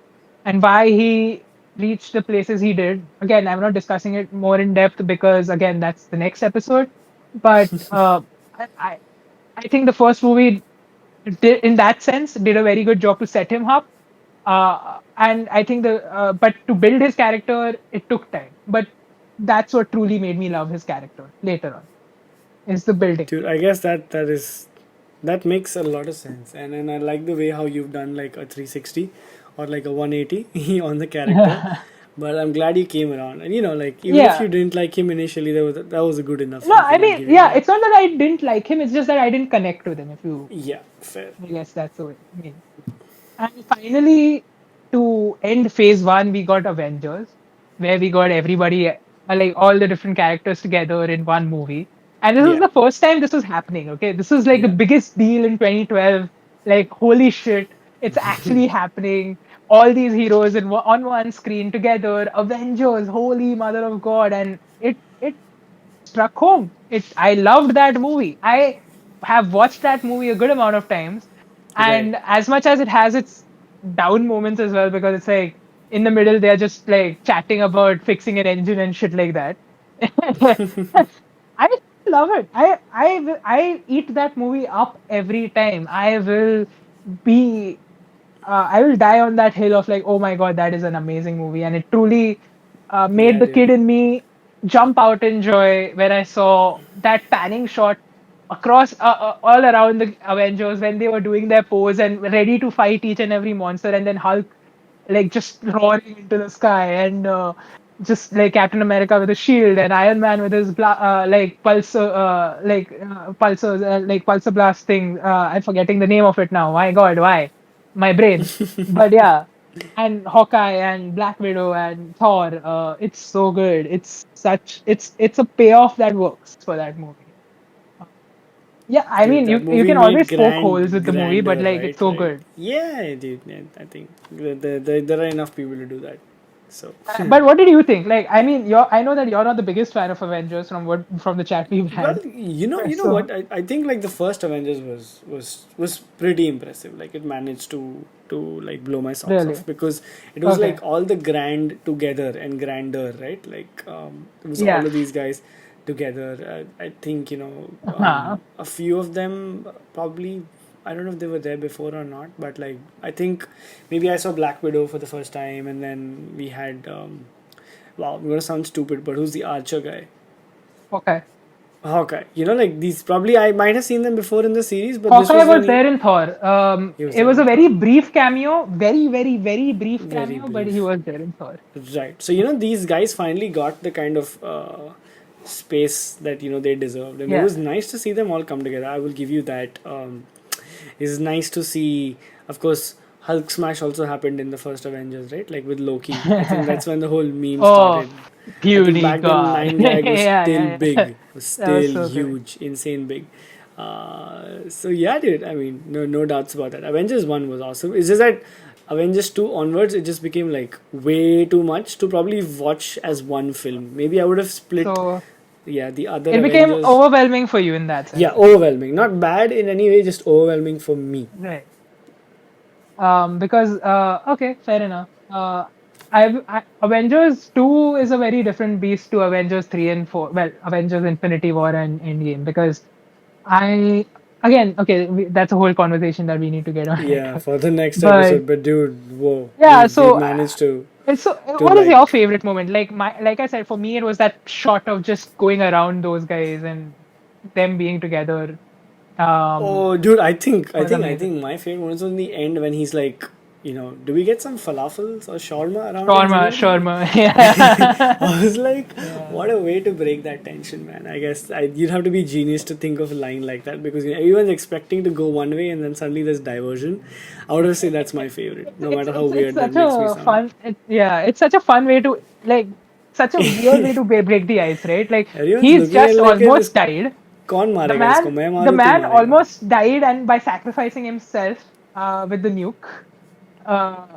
and why he reached the places he did. Again, I'm not discussing it more in depth because, again, that's the next episode. But I, I I think the first movie, did, in that sense, did a very good job to set him up. And I think but to build his character, it took time. But that's what truly made me love his character later on, is the building. Dude, I guess that makes a lot of sense, and I like the way how you've done like a 360 or like a 180 on the character. But I'm glad you came around, and like even if you Yeah. didn't like him initially, that was a good enough No, I reason. I'll mean, give you yeah, that. it's not that I didn't like him, it's just that I didn't connect with him, if you, Yeah, fair. I guess that's the way. I mean, and finally, to end phase one, we got Avengers, where we got everybody, like all the different characters together in one movie. And this was Yeah, the first time this was happening, okay? This was like the yeah. biggest deal in 2012. Like, holy shit, it's actually happening. All these heroes on one screen together, Avengers, holy mother of God. And it struck home. I loved that movie. I have watched that movie a good amount of times, Right. and as much as it has its down moments as well, because it's like in the middle they're just like chatting about fixing an engine and shit like that. I love it. I eat that movie up every time. Be I will die on that hill of like, oh my god, that is an amazing movie, and it truly made Yeah, the dude. kid in me jump out in joy when I saw that panning shot across all around the Avengers when they were doing their pose and ready to fight each and every monster, and then Hulk like just roaring into the sky, and just like Captain America with a shield and Iron Man with his like pulsars, like pulsar blast thing. I'm forgetting the name of it now. My God, why? My brain. But yeah, and Hawkeye and Black Widow and Thor. It's so good. It's a payoff that works for that movie. Uh, Yeah, I Dude, mean that you movie can made always poke holes grand with the movie, but grander, like it's right? so Right. good. Yeah, dude. Yeah, I think there are enough people to do that. So, But what did you think? Like, I mean, I know that you're not the biggest fan of Avengers from the chat we've well, had. you know So what? I think like the first Avengers was pretty impressive. Like it managed to like blow my socks off really, because it was okay, like all the grand together and grander, right? Like it was all yeah, of these guys together. I think uh-huh. a few of them probably. I don't know if they were there before or not, but like I think maybe I saw Black Widow for the first time, and then we had wow, I'm gonna sound stupid, but who's the Archer guy? Okay. Hawkeye. Like these probably I might have seen them before in the series, but this Hawkeye was when was there in Thor. he was It there was in a Thor. very brief cameo, very, very, very brief Very cameo, but he brief. was there in Thor. Right. So these guys finally got the kind of space that they deserved, and it Yeah. was nice to see them all come together. I will give you that. It's nice to see. Of course, Hulk smash also happened in the first Avengers, right? Like with Loki. I think that's when the whole meme Oh, started. I think puny back then god. Nine Yeah, Gag was still yeah, yeah. big, was That was still so good. huge, insane big. So yeah, dude. I mean, no doubts about that. Avengers one was awesome. It's just that Avengers two onwards, it just became like way too much to probably watch as one film. Maybe I would have split. So Yeah, the other it became Avengers. overwhelming for you in that Yeah, sense. overwhelming. Not bad in any way, just overwhelming for me. Right. Because okay, fair enough. Avengers 2 is a very different beast to Avengers 3 and 4. Well, Avengers Infinity War and Endgame, because I again, okay, that's a whole conversation that we need to get on Yeah, later. for the next But episode. But dude, whoa, yeah, we've so managed it's so. to What is your like. favorite moment? Like I said, for me, it was that shot of just going around those guys and them being together. Um, Oh, dude, I think I was think I amazing. think my favorite one is on the end when he's like, do we get some falafels or shawarma around his Shawarma, knee? Like, shawarma, yeah, I was like, yeah. what a way to break that tension, man. I guess you'd have to be genius to think of a line like that because everyone's expecting to go one way and then suddenly there's diversion. I would have say that's my favorite, no matter how It's weird that such makes me a sound. yeah, it's such a fun way to like such a weird way to break the ice, right? Like Everyone's he's looking at just like this. almost died. कौन The मारेगा इसको? man, मैं the मारूं, तू man मारेगा? almost died, and by sacrificing himself with the nuke, uh,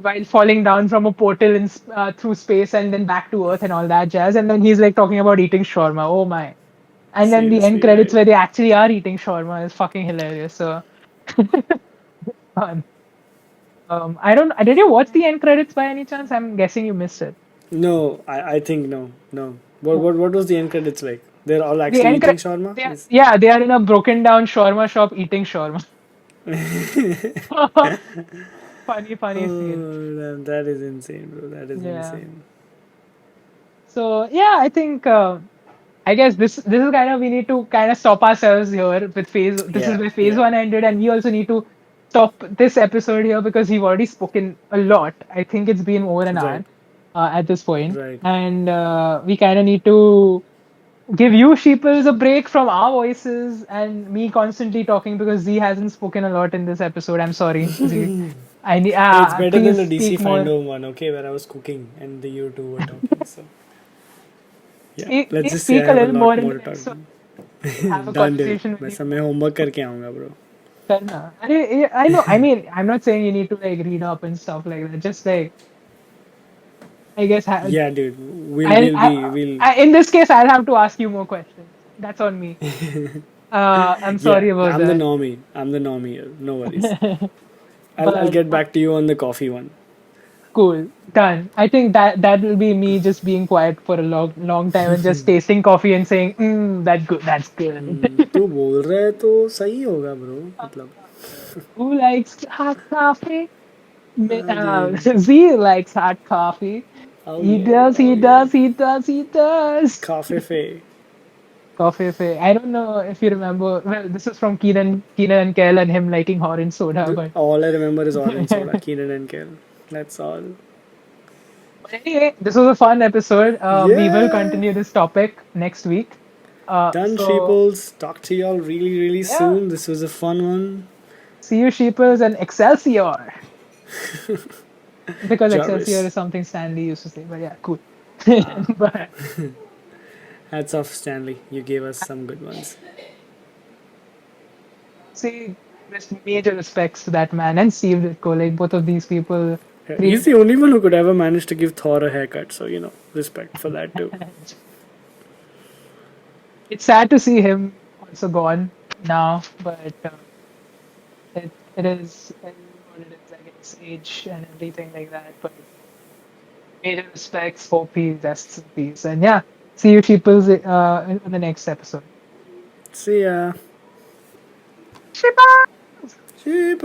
while falling down from a portal through space and then back to Earth and all that jazz. And then he's like talking about eating shawarma. Oh my! And then the end Seriously, credits right? where they actually are eating shawarma is fucking hilarious. So, fun. I don't. Did you watch the end credits by any chance? I'm guessing you missed it. No, I think no, no. What was the end credits like? They're all The actually end eating credits. shawarma? Is Yeah, they are in a broken down shawarma shop eating shawarma. Funny, funny scene. oh, that is insane, bro. That is Yeah. insane. So yeah, I think I guess this is kind of, we need to kind of stop ourselves here with phase. This is Yeah, where phase yeah, one ended, and we also need to stop this episode here because we've already spoken a lot. I think it's been over an right, hour at this point, right. and we kind of need to give you sheeples a break from our voices and me constantly talking because Z hasn't spoken a lot in this episode. I'm sorry, Z. I need Hey, it's better than please the DC speak Find more. Home one, okay, where I was cooking and the you two were talking. So yeah, Speak, let's please just say I speak a have a little more lot in more the to talk next one. Have a about. Done deal. conversation with मैं you. सब मैं homework करके आऊँगा, bro. Karna. I know. I mean, I'm not saying you need to like read up and stuff like that. Just like, I guess Yeah, dude. We'll be we'll In this case, I'll have to ask you more questions. That's on me. I'm yeah. sorry about I'm the that. normie. I'm the normie here. No worries. I'll But get back to you on the coffee one. cool, done. I think that will be me just being quiet for a long time and just tasting coffee and saying, "That's good. That's good." तू बोल रहा है तो सही होगा, bro. मतलब Who likes hot coffee? हाँ जी. Z likes hot coffee. Oh He yeah, does, oh he yeah. does, he does, he does. Coffee fe. Coffee. I don't know if you remember. Well, this is from Keenan and Kel and him liking orange soda. But, All I remember is orange soda, but Keenan and Kel. That's all. anyway, this was a fun episode. We will Yeah. continue this topic next week. Done, So sheeples. Talk to y'all really, really yeah, soon. This was a fun one. see you sheepers and Excelsior, because Excelsior Jarvis. is something Stanley used to say. But yeah, cool. Ah, But hats off, Stanley. You gave us some good ones. see, major respects to that man and Steve Ditko. Like both of these people. He's the only one who could ever manage to give Thor a haircut, so respect for that too. It's sad to see him also gone now, but it is what it is. I guess age and everything like that. But major respects, hope he rests in peace. And yeah, see you people in the next episode. See ya. Shiba! Sheeples.